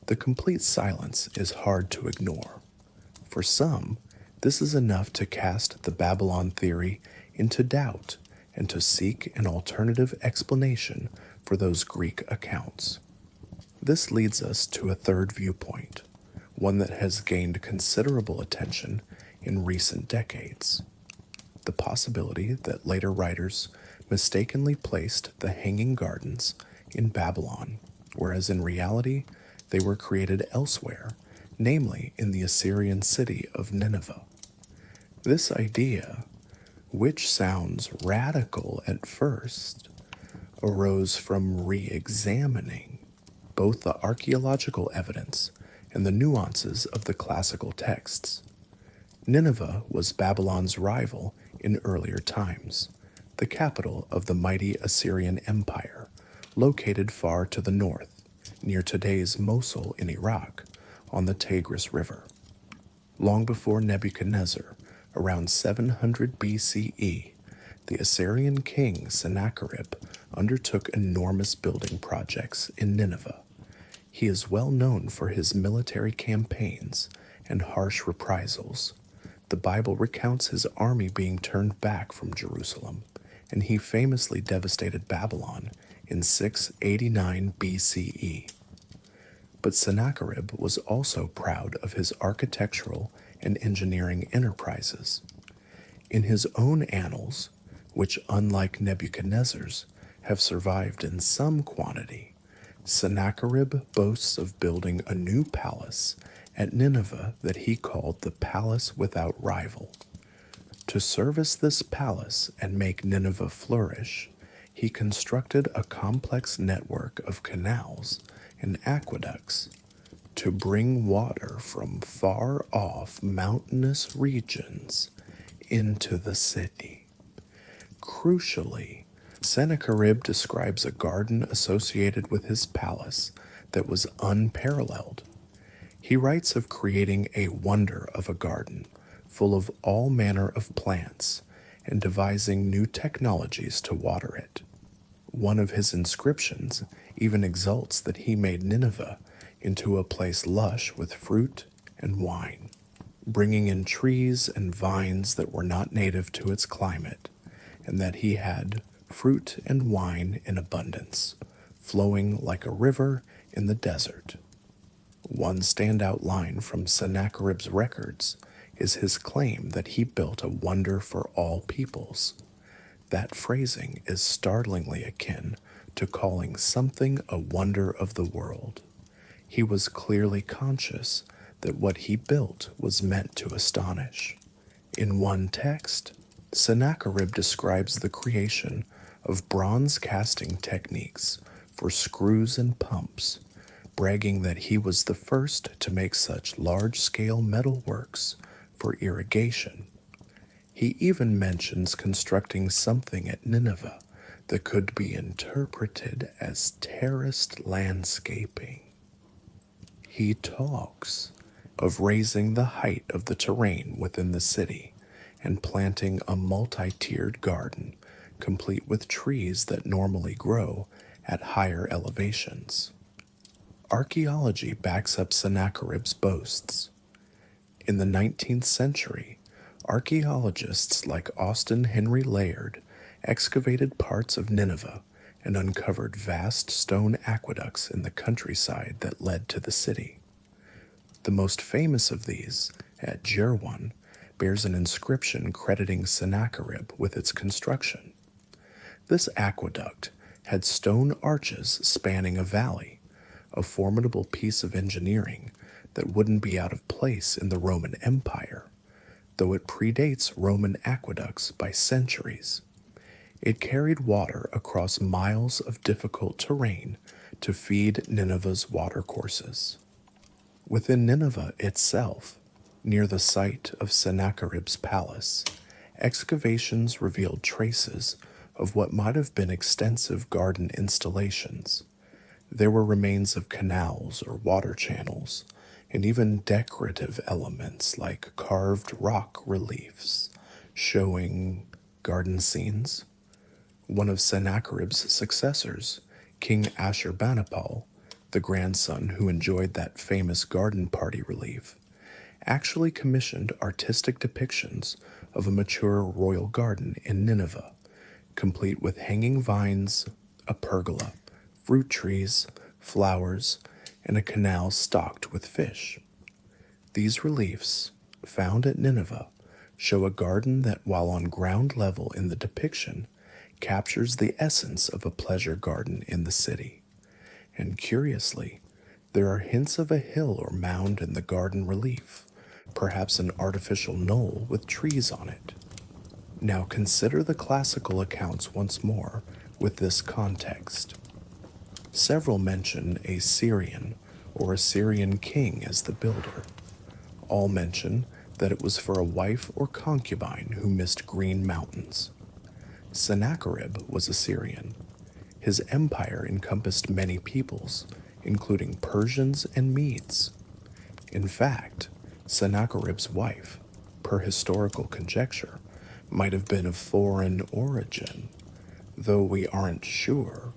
The complete silence is hard to ignore. For some, this is enough to cast the Babylon theory into doubt and to seek an alternative explanation for those Greek accounts. This leads us to a third viewpoint, one that has gained considerable attention in recent decades. The possibility that later writers mistakenly placed the Hanging Gardens in Babylon, whereas in reality they were created elsewhere, namely in the Assyrian city of Nineveh. This idea, which sounds radical at first, arose from re-examining both the archaeological evidence and the nuances of the classical texts. Nineveh was Babylon's rival in earlier times, the capital of the mighty Assyrian Empire, located far to the north, near today's Mosul in Iraq, on the Tigris River. Long before Nebuchadnezzar, around 700 BCE, the Assyrian king Sennacherib undertook enormous building projects in Nineveh. He is well known for his military campaigns and harsh reprisals. The Bible recounts his army being turned back from Jerusalem, and he famously devastated Babylon in 689 BCE. But Sennacherib was also proud of his architectural and engineering enterprises. In his own annals, which, unlike Nebuchadnezzar's, have survived in some quantity, Sennacherib boasts of building a new palace at Nineveh that he called the Palace Without Rival. To service this palace and make Nineveh flourish, he constructed a complex network of canals and aqueducts to bring water from far off mountainous regions into the city. Crucially, Sennacherib describes a garden associated with his palace that was unparalleled. He writes of creating a wonder of a garden full of all manner of plants and devising new technologies to water it. One of his inscriptions even exalts that he made Nineveh into a place lush with fruit and wine, bringing in trees and vines that were not native to its climate, and that he had fruit and wine in abundance, flowing like a river in the desert. One standout line from Sennacherib's records is his claim that he built a wonder for all peoples. That phrasing is startlingly akin to calling something a wonder of the world. He was clearly conscious that what he built was meant to astonish. In one text, Sennacherib describes the creation of bronze casting techniques for screws and pumps, bragging that he was the first to make such large-scale metal works for irrigation. He even mentions constructing something at Nineveh that could be interpreted as terraced landscaping. He talks of raising the height of the terrain within the city and planting a multi-tiered garden, complete with trees that normally grow at higher elevations. Archaeology backs up Sennacherib's boasts. In the 19th century, archaeologists like Austin Henry Layard excavated parts of Nineveh and uncovered vast stone aqueducts in the countryside that led to the city. The most famous of these, at Jerwan, bears an inscription crediting Sennacherib with its construction. This aqueduct had stone arches spanning a valley, a formidable piece of engineering that wouldn't be out of place in the Roman Empire, though it predates Roman aqueducts by centuries. It carried water across miles of difficult terrain to feed Nineveh's watercourses. Within Nineveh itself, near the site of Sennacherib's palace, excavations revealed traces of what might have been extensive garden installations. There were remains of canals or water channels, and even decorative elements like carved rock reliefs showing garden scenes. One of Sennacherib's successors, King Ashurbanipal, the grandson who enjoyed that famous garden party relief, actually commissioned artistic depictions of a mature royal garden in Nineveh, complete with hanging vines, a pergola, fruit trees, flowers, and a canal stocked with fish. These reliefs, found at Nineveh, show a garden that, while on ground level in the depiction, captures the essence of a pleasure garden in the city. And curiously, there are hints of a hill or mound in the garden relief, perhaps an artificial knoll with trees on it. Now consider the classical accounts once more with this context. Several mention a Syrian or Assyrian king as the builder. All mention that it was for a wife or concubine who missed green mountains. Sennacherib was Assyrian. His empire encompassed many peoples, including Persians and Medes. In fact, Sennacherib's wife, per historical conjecture, might have been of foreign origin, though we aren't sure.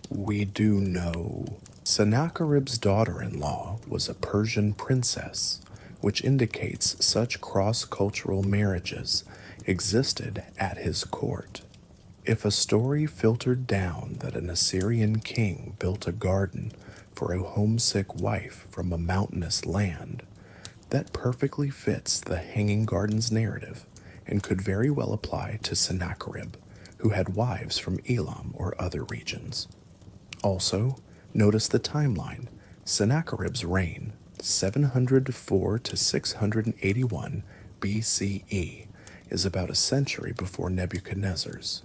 We do know Sennacherib's daughter-in-law was a Persian princess, which indicates such cross-cultural marriages existed at his court. If a story filtered down that an Assyrian king built a garden for a homesick wife from a mountainous land, that perfectly fits the Hanging Gardens narrative and could very well apply to Sennacherib, who had wives from Elam or other regions. Also, notice the timeline. Sennacherib's reign, 704 to 681 BCE, is about a century before Nebuchadnezzar's.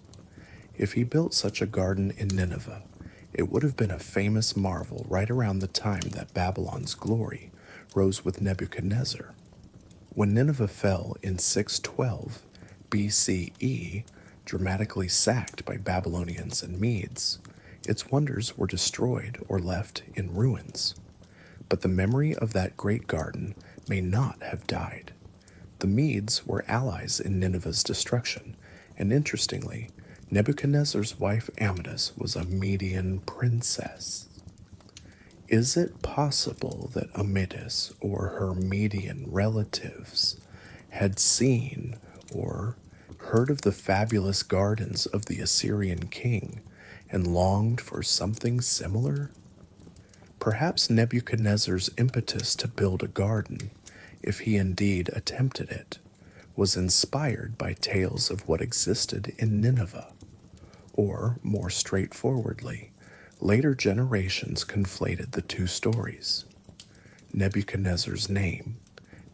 If he built such a garden in Nineveh, it would have been a famous marvel right around the time that Babylon's glory rose with Nebuchadnezzar. When Nineveh fell in 612 BCE, dramatically sacked by Babylonians and Medes, its wonders were destroyed or left in ruins. But the memory of that great garden may not have died. The Medes were allies in Nineveh's destruction, and interestingly, Nebuchadnezzar's wife Amadis was a Median princess. Is it possible that Amadis or her Median relatives had seen or heard of the fabulous gardens of the Assyrian king and longed for something similar? Perhaps Nebuchadnezzar's impetus to build a garden, if he indeed attempted it, was inspired by tales of what existed in Nineveh. Or, more straightforwardly, later generations conflated the two stories. Nebuchadnezzar's name,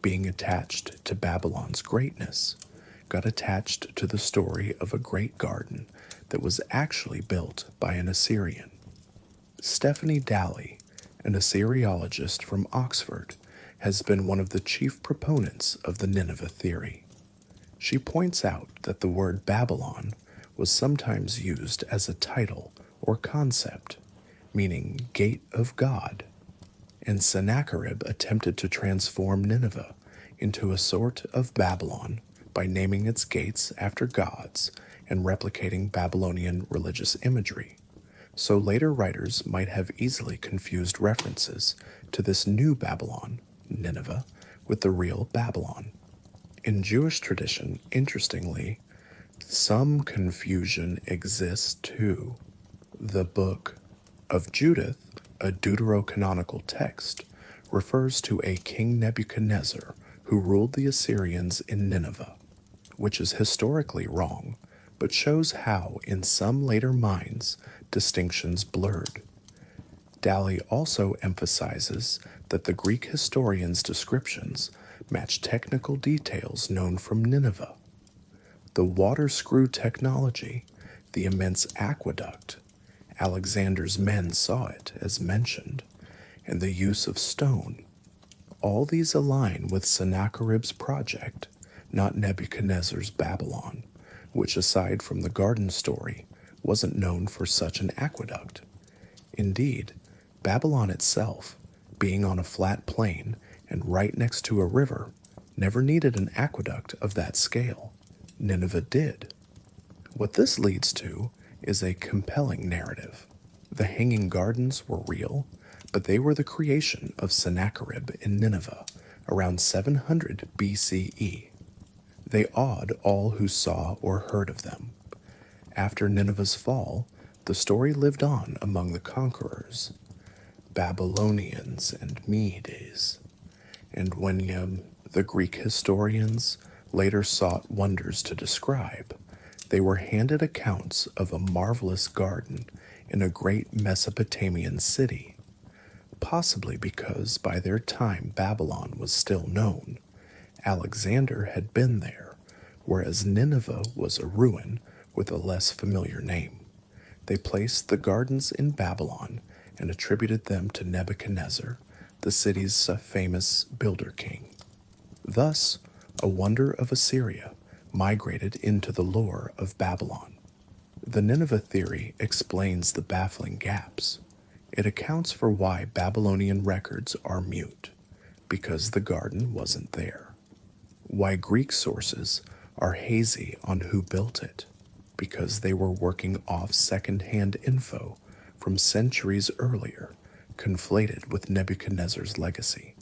being attached to Babylon's greatness, got attached to the story of a great garden that was actually built by an Assyrian. Stephanie Dalley, an Assyriologist from Oxford, has been one of the chief proponents of the Nineveh theory. She points out that the word Babylon was sometimes used as a title or concept, meaning gate of God, and Sennacherib attempted to transform Nineveh into a sort of Babylon by naming its gates after gods and replicating Babylonian religious imagery. So later writers might have easily confused references to this new Babylon, Nineveh, with the real Babylon. In Jewish tradition, interestingly, some confusion exists too. The Book of Judith, a deuterocanonical text, refers to a King Nebuchadnezzar who ruled the Assyrians in Nineveh, which is historically wrong, but shows how, in some later minds, distinctions blurred. Dalley also emphasizes that the Greek historians' descriptions match technical details known from Nineveh. The water screw technology, the immense aqueduct, Alexander's men saw it, as mentioned, and the use of stone. All these align with Sennacherib's project, not Nebuchadnezzar's Babylon, which, aside from the garden story, wasn't known for such an aqueduct. Indeed, Babylon itself, being on a flat plain and right next to a river, never needed an aqueduct of that scale. Nineveh did. What this leads to is a compelling narrative. The Hanging Gardens were real, but they were the creation of Sennacherib in Nineveh around 700 BCE. They awed all who saw or heard of them. After Nineveh's fall, the story lived on among the conquerors, Babylonians and Medes, and when the Greek historians later sought wonders to describe, they were handed accounts of a marvelous garden in a great Mesopotamian city, possibly because by their time Babylon was still known. Alexander had been there, whereas Nineveh was a ruin with a less familiar name. They placed the gardens in Babylon and attributed them to Nebuchadnezzar, the city's famous builder king. Thus, a wonder of Assyria migrated into the lore of Babylon. The Nineveh theory explains the baffling gaps. It accounts for why Babylonian records are mute, because the garden wasn't there. Why Greek sources are hazy on who built it, because they were working off second-hand info from centuries earlier, conflated with Nebuchadnezzar's legacy,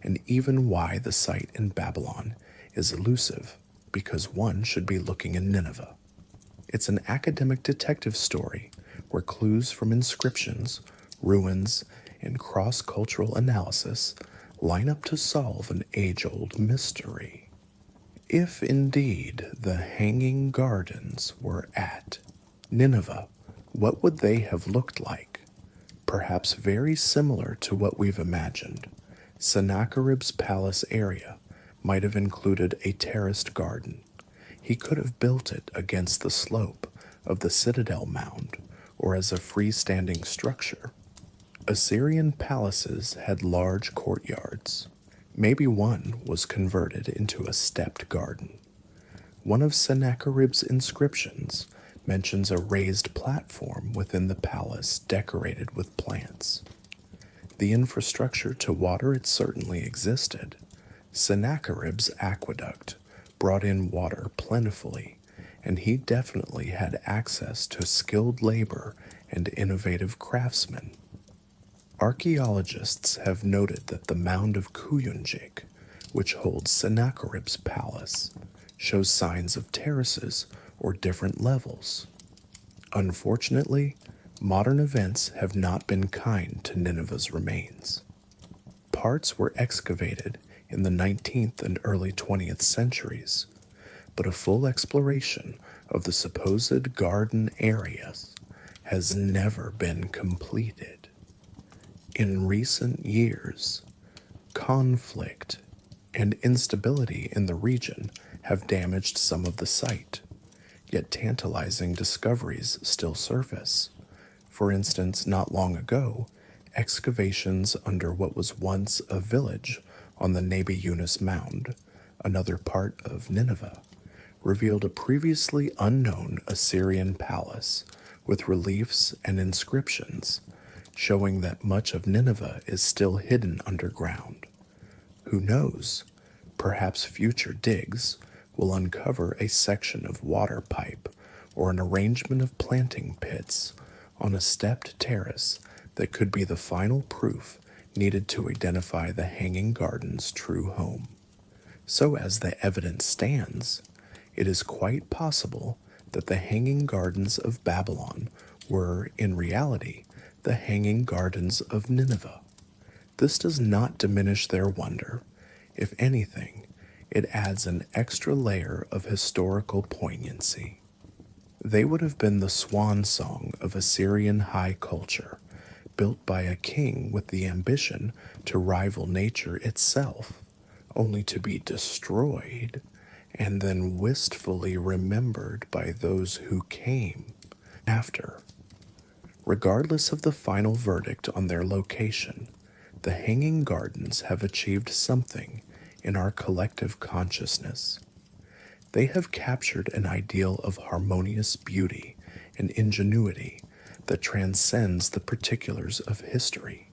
and even why the site in Babylon is elusive, because one should be looking in Nineveh. It's an academic detective story where clues from inscriptions, ruins, and cross-cultural analysis line up to solve an age-old mystery. If indeed the Hanging Gardens were at Nineveh, what would they have looked like? Perhaps very similar to what we've imagined. Sennacherib's palace area might have included a terraced garden. He could have built it against the slope of the citadel mound or as a freestanding structure. Assyrian palaces had large courtyards. Maybe one was converted into a stepped garden. One of Sennacherib's inscriptions mentions a raised platform within the palace decorated with plants. The infrastructure to water it certainly existed. Sennacherib's aqueduct brought in water plentifully, and he definitely had access to skilled labor and innovative craftsmen. Archaeologists have noted that the mound of Kuyunjik, which holds Sennacherib's palace, shows signs of terraces or different levels. Unfortunately, modern events have not been kind to Nineveh's remains. Parts were excavated in the 19th and early 20th centuries, but a full exploration of the supposed garden areas has never been completed. In recent years, conflict and instability in the region have damaged some of the site, yet tantalizing discoveries still surface. For instance, not long ago, excavations under what was once a village on the Nebi Yunus Mound, another part of Nineveh, revealed a previously unknown Assyrian palace with reliefs and inscriptions showing that much of Nineveh is still hidden underground. Who knows, perhaps future digs will uncover a section of water pipe or an arrangement of planting pits on a stepped terrace that could be the final proof needed to identify the Hanging Gardens' true home. So as the evidence stands, it is quite possible that the Hanging Gardens of Babylon were, in reality, the Hanging Gardens of Nineveh. This does not diminish their wonder. If anything, it adds an extra layer of historical poignancy. They would have been the swan song of Assyrian high culture, built by a king with the ambition to rival nature itself, only to be destroyed and then wistfully remembered by those who came after. Regardless of the final verdict on their location, the Hanging Gardens have achieved something in our collective consciousness. They have captured an ideal of harmonious beauty and ingenuity that transcends the particulars of history.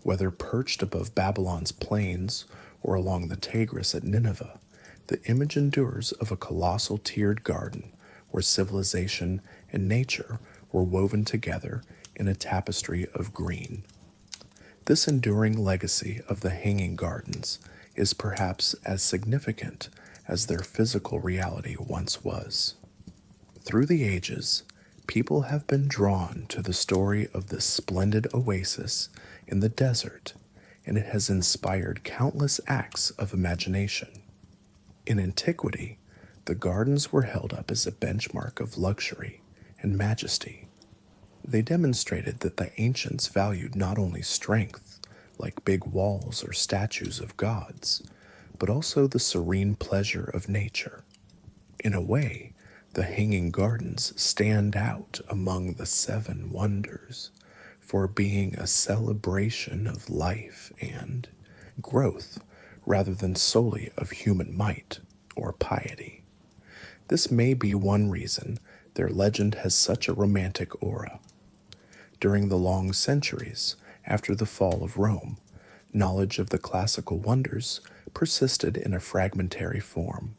Whether perched above Babylon's plains or along the Tigris at Nineveh, the image endures of a colossal tiered garden where civilization and nature were woven together in a tapestry of green. This enduring legacy of the Hanging Gardens is perhaps as significant as their physical reality once was. Through the ages, people have been drawn to the story of this splendid oasis in the desert, and it has inspired countless acts of imagination. In antiquity, the gardens were held up as a benchmark of luxury and majesty. They demonstrated that the ancients valued not only strength, like big walls or statues of gods, but also the serene pleasure of nature. In a way, the Hanging Gardens stand out among the seven wonders for being a celebration of life and growth rather than solely of human might or piety. This may be one reason their legend has such a romantic aura. During the long centuries after the fall of Rome, knowledge of the classical wonders persisted in a fragmentary form.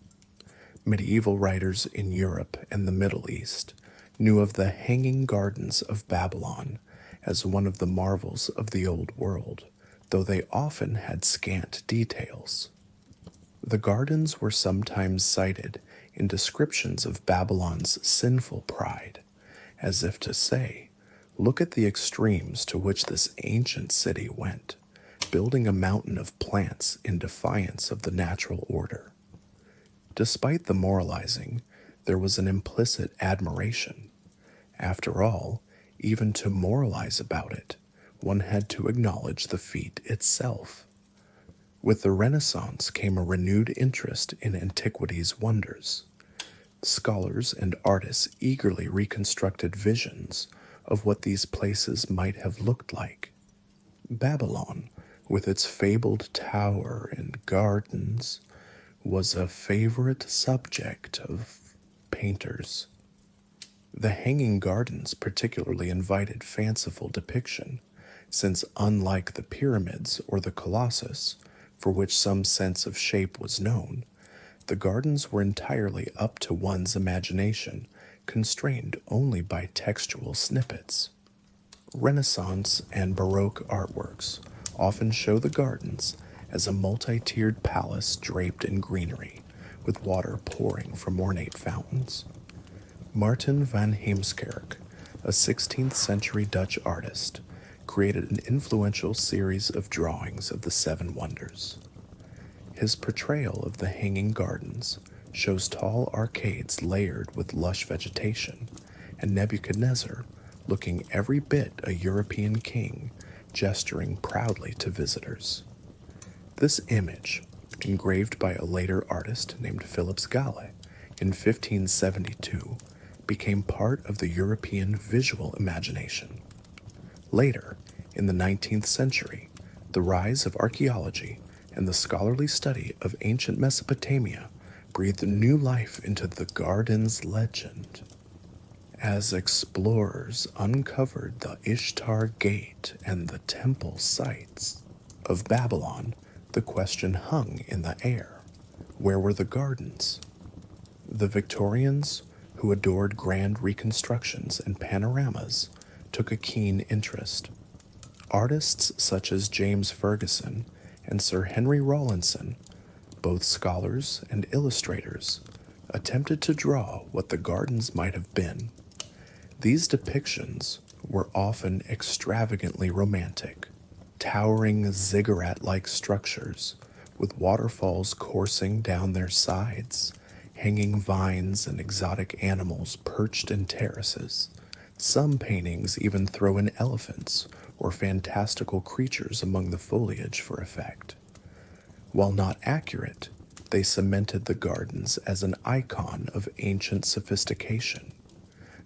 Medieval writers in Europe and the Middle East knew of the Hanging Gardens of Babylon as one of the marvels of the Old World, though they often had scant details. The gardens were sometimes cited in descriptions of Babylon's sinful pride, as if to say, look at the extremes to which this ancient city went, building a mountain of plants in defiance of the natural order. Despite the moralizing, there was an implicit admiration. After all, even to moralize about it, one had to acknowledge the feat itself. With the Renaissance came a renewed interest in antiquity's wonders. Scholars and artists eagerly reconstructed visions of what these places might have looked like. Babylon, with its fabled tower and gardens, was a favorite subject of painters. The Hanging Gardens particularly invited fanciful depiction, since unlike the pyramids or the Colossus, for which some sense of shape was known, the gardens were entirely up to one's imagination, constrained only by textual snippets. Renaissance and Baroque artworks often show the gardens as a multi-tiered palace draped in greenery, with water pouring from ornate fountains. Martin van Heemskerk, a 16th century Dutch artist, created an influential series of drawings of the Seven Wonders. His portrayal of the Hanging Gardens shows tall arcades layered with lush vegetation, and Nebuchadnezzar, looking every bit a European king, gesturing proudly to visitors. This image, engraved by a later artist named Philips Gale in 1572, became part of the European visual imagination. Later, in the 19th century, the rise of archaeology and the scholarly study of ancient Mesopotamia breathed new life into the garden's legend. As explorers uncovered the Ishtar Gate and the temple sites of Babylon, the question hung in the air: where were the gardens? The Victorians, who adored grand reconstructions and panoramas, took a keen interest. Artists such as James Fergusson and Sir Henry Rawlinson, both scholars and illustrators, attempted to draw what the gardens might have been. These depictions were often extravagantly romantic, towering ziggurat-like structures with waterfalls coursing down their sides, hanging vines and exotic animals perched in terraces. Some paintings even throw in elephants or fantastical creatures among the foliage for effect. While not accurate, they cemented the gardens as an icon of ancient sophistication.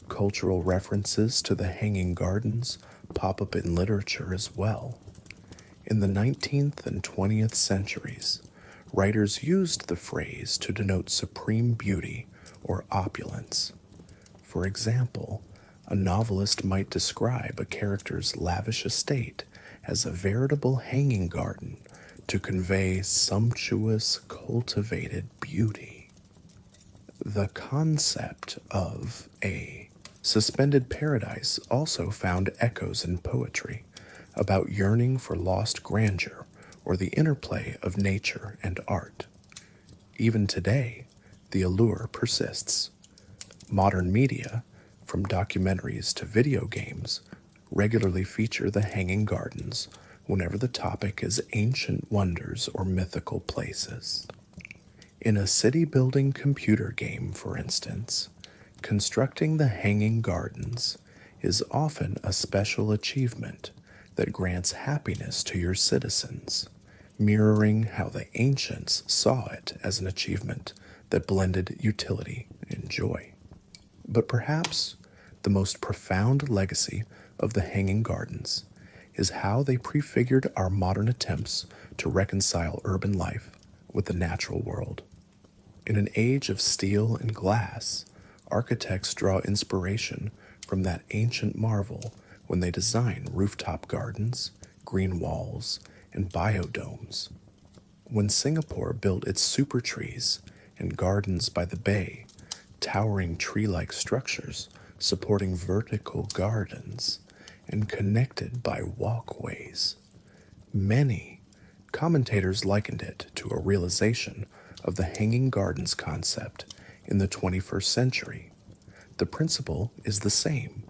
Cultural references to the Hanging Gardens pop up in literature as well. In the 19th and 20th centuries, writers used the phrase to denote supreme beauty or opulence. For example, a novelist might describe a character's lavish estate as a veritable hanging garden to convey sumptuous, cultivated beauty. The concept of a suspended paradise also found echoes in poetry about yearning for lost grandeur or the interplay of nature and art. Even today, the allure persists. Modern media, from documentaries to video games, regularly feature the Hanging Gardens whenever the topic is ancient wonders or mythical places. In a city-building computer game, for instance, constructing the Hanging Gardens is often a special achievement that grants happiness to your citizens, mirroring how the ancients saw it as an achievement that blended utility and joy. But perhaps the most profound legacy of the Hanging Gardens is how they prefigured our modern attempts to reconcile urban life with the natural world. In an age of steel and glass, architects draw inspiration from that ancient marvel when they design rooftop gardens, green walls, and biodomes. When Singapore built its super trees and gardens by the bay, towering tree-like structures supporting vertical gardens and connected by walkways, many commentators likened it to a realization of the hanging gardens concept in the 21st century. The principle is the same: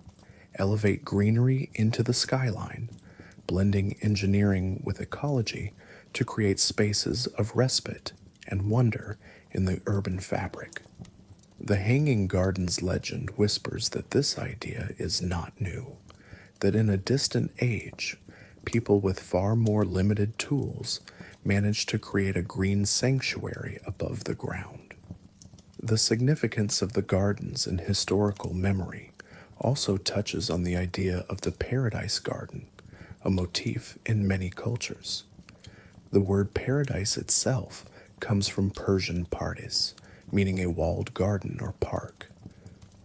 elevate greenery into the skyline, blending engineering with ecology to create spaces of respite and wonder in the urban fabric. The Hanging Gardens legend whispers that this idea is not new, that in a distant age, people with far more limited tools managed to create a green sanctuary above the ground. The significance of the gardens in historical memory also touches on the idea of the paradise garden, a motif in many cultures. The word paradise itself comes from Persian paradis, meaning a walled garden or park.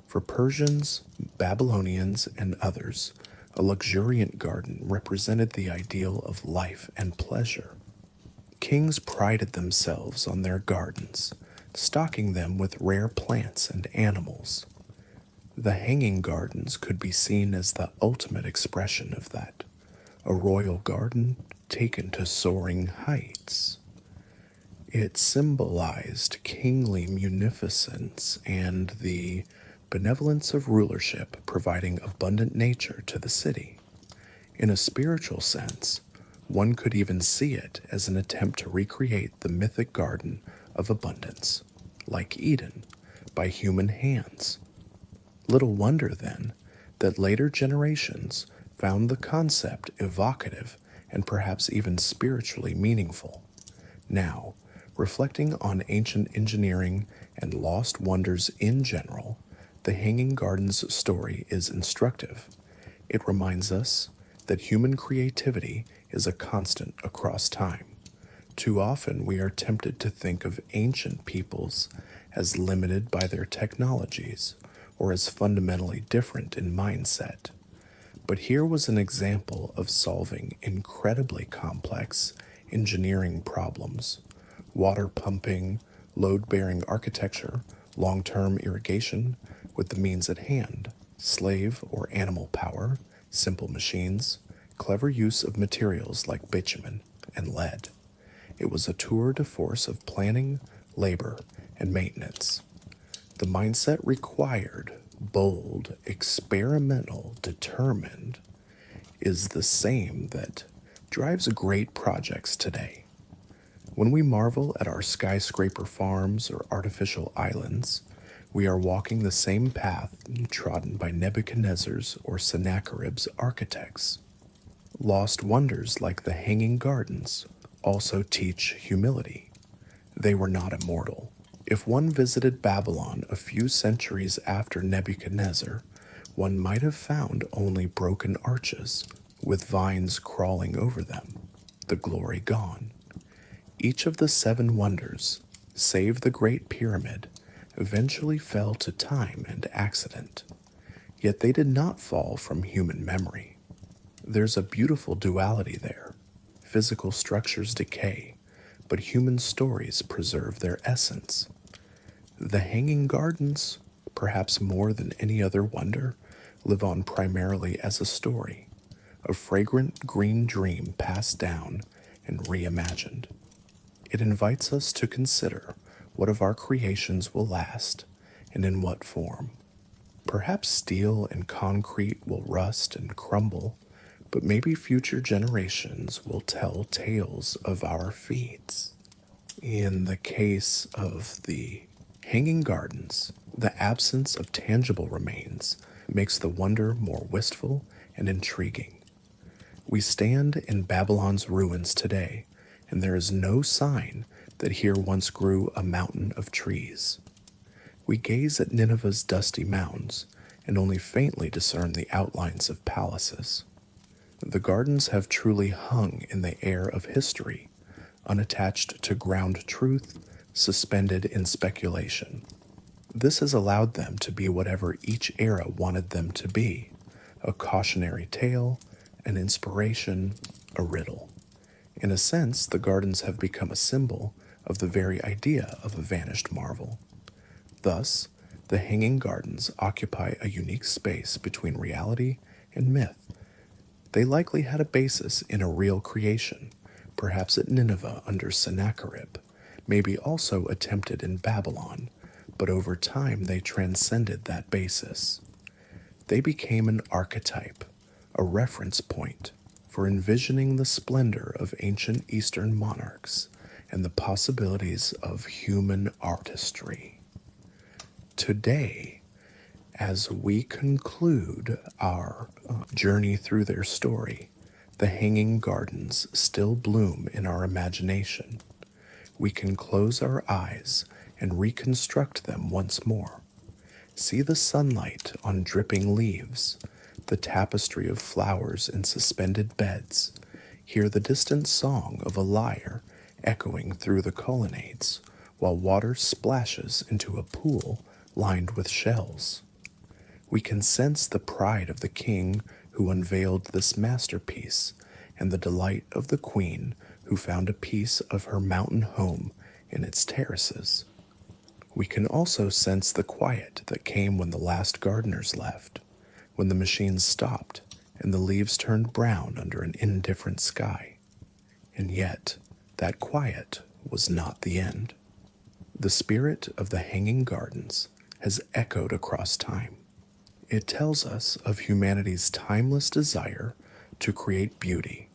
For Persians, Babylonians, and others, a luxuriant garden represented the ideal of life and pleasure. Kings prided themselves on their gardens, stocking them with rare plants and animals. The Hanging Gardens could be seen as the ultimate expression of that, a royal garden taken to soaring heights. It symbolized kingly munificence and the benevolence of rulership, providing abundant nature to the city. In a spiritual sense, one could even see it as an attempt to recreate the mythic garden of abundance, like Eden, by human hands. Little wonder, then, that later generations found the concept evocative and perhaps even spiritually meaningful. Now, reflecting on ancient engineering and lost wonders in general, the Hanging Gardens story is instructive. It reminds us that human creativity is a constant across time. Too often we are tempted to think of ancient peoples as limited by their technologies or as fundamentally different in mindset. But here was an example of solving incredibly complex engineering problems: water pumping, load-bearing architecture, long-term irrigation with the means at hand, slave or animal power, simple machines, clever use of materials like bitumen and lead. It was a tour de force of planning, labor, and maintenance. The mindset required, bold, experimental, determined, is the same that drives great projects today. When we marvel at our skyscraper farms or artificial islands, we are walking the same path trodden by Nebuchadnezzar's or Sennacherib's architects. Lost wonders like the Hanging Gardens also teach humility. They were not immortal. If one visited Babylon a few centuries after Nebuchadnezzar, one might have found only broken arches with vines crawling over them, the glory gone. Each of the 7 wonders, save the Great Pyramid, eventually fell to time and accident. Yet they did not fall from human memory. There's a beautiful duality there. Physical structures decay, but human stories preserve their essence. The Hanging Gardens, perhaps more than any other wonder, live on primarily as a story, a fragrant green dream passed down and reimagined. It invites us to consider what of our creations will last and in what form. Perhaps steel and concrete will rust and crumble, but maybe future generations will tell tales of our feats. In the case of the Hanging Gardens, the absence of tangible remains makes the wonder more wistful and intriguing. We stand in Babylon's ruins today, and there is no sign that here once grew a mountain of trees. We gaze at Nineveh's dusty mounds and only faintly discern the outlines of palaces. The gardens have truly hung in the air of history, unattached to ground truth, suspended in speculation. This has allowed them to be whatever each era wanted them to be: a cautionary tale, an inspiration, a riddle. In a sense, the gardens have become a symbol of the very idea of a vanished marvel. Thus, the Hanging Gardens occupy a unique space between reality and myth. They likely had a basis in a real creation, perhaps at Nineveh under Sennacherib, maybe also attempted in Babylon, but over time they transcended that basis. They became an archetype, a reference point for envisioning the splendor of ancient Eastern monarchs and the possibilities of human artistry. Today, as we conclude our journey through their story, the Hanging Gardens still bloom in our imagination. We can close our eyes and reconstruct them once more. See the sunlight on dripping leaves, the tapestry of flowers in suspended beds. Hear the distant song of a lyre echoing through the colonnades, while water splashes into a pool lined with shells. We can sense the pride of the king who unveiled this masterpiece, and the delight of the queen who found a piece of her mountain home in its terraces. We can also sense the quiet that came when the last gardeners left, when the machines stopped and the leaves turned brown under an indifferent sky. And yet, that quiet was not the end. The spirit of the Hanging Gardens has echoed across time. It tells us of humanity's timeless desire to create beauty,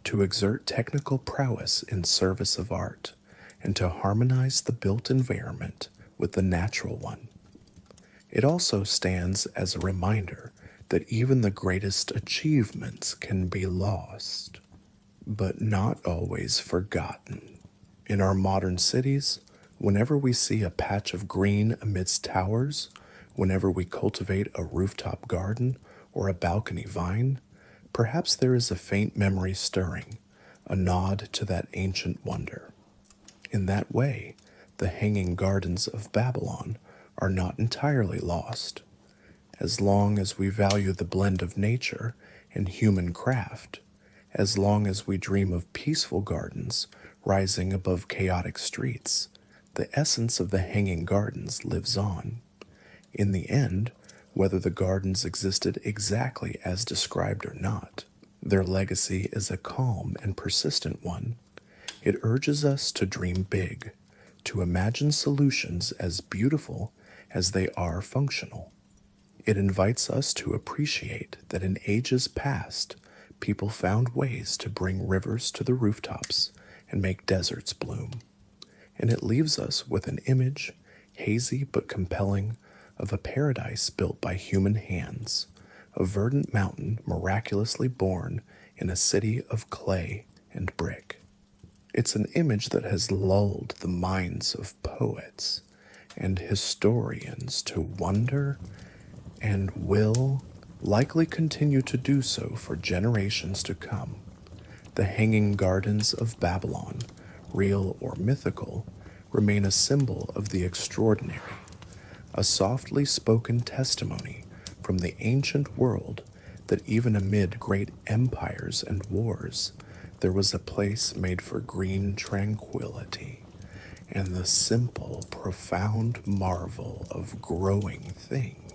to exert technical prowess in service of art, and to harmonize the built environment with the natural one. It also stands as a reminder that even the greatest achievements can be lost, but not always forgotten. In our modern cities, whenever we see a patch of green amidst towers, whenever we cultivate a rooftop garden or a balcony vine, perhaps there is a faint memory stirring, a nod to that ancient wonder. In that way, the Hanging Gardens of Babylon are not entirely lost. As long as we value the blend of nature and human craft, as long as we dream of peaceful gardens rising above chaotic streets, the essence of the Hanging Gardens lives on. In the end, whether the gardens existed exactly as described or not, their legacy is a calm and persistent one. It urges us to dream big, to imagine solutions as beautiful as they are functional. It invites us to appreciate that in ages past, people found ways to bring rivers to the rooftops and make deserts bloom. And it leaves us with an image, hazy but compelling, of a paradise built by human hands, a verdant mountain miraculously born in a city of clay and brick. It's an image that has lulled the minds of poets and historians to wonder and will likely continue to do so for generations to come. The Hanging Gardens of Babylon, real or mythical, remain a symbol of the extraordinary, a softly spoken testimony from the ancient world that even amid great empires and wars, there was a place made for green tranquility and the simple, profound marvel of growing things.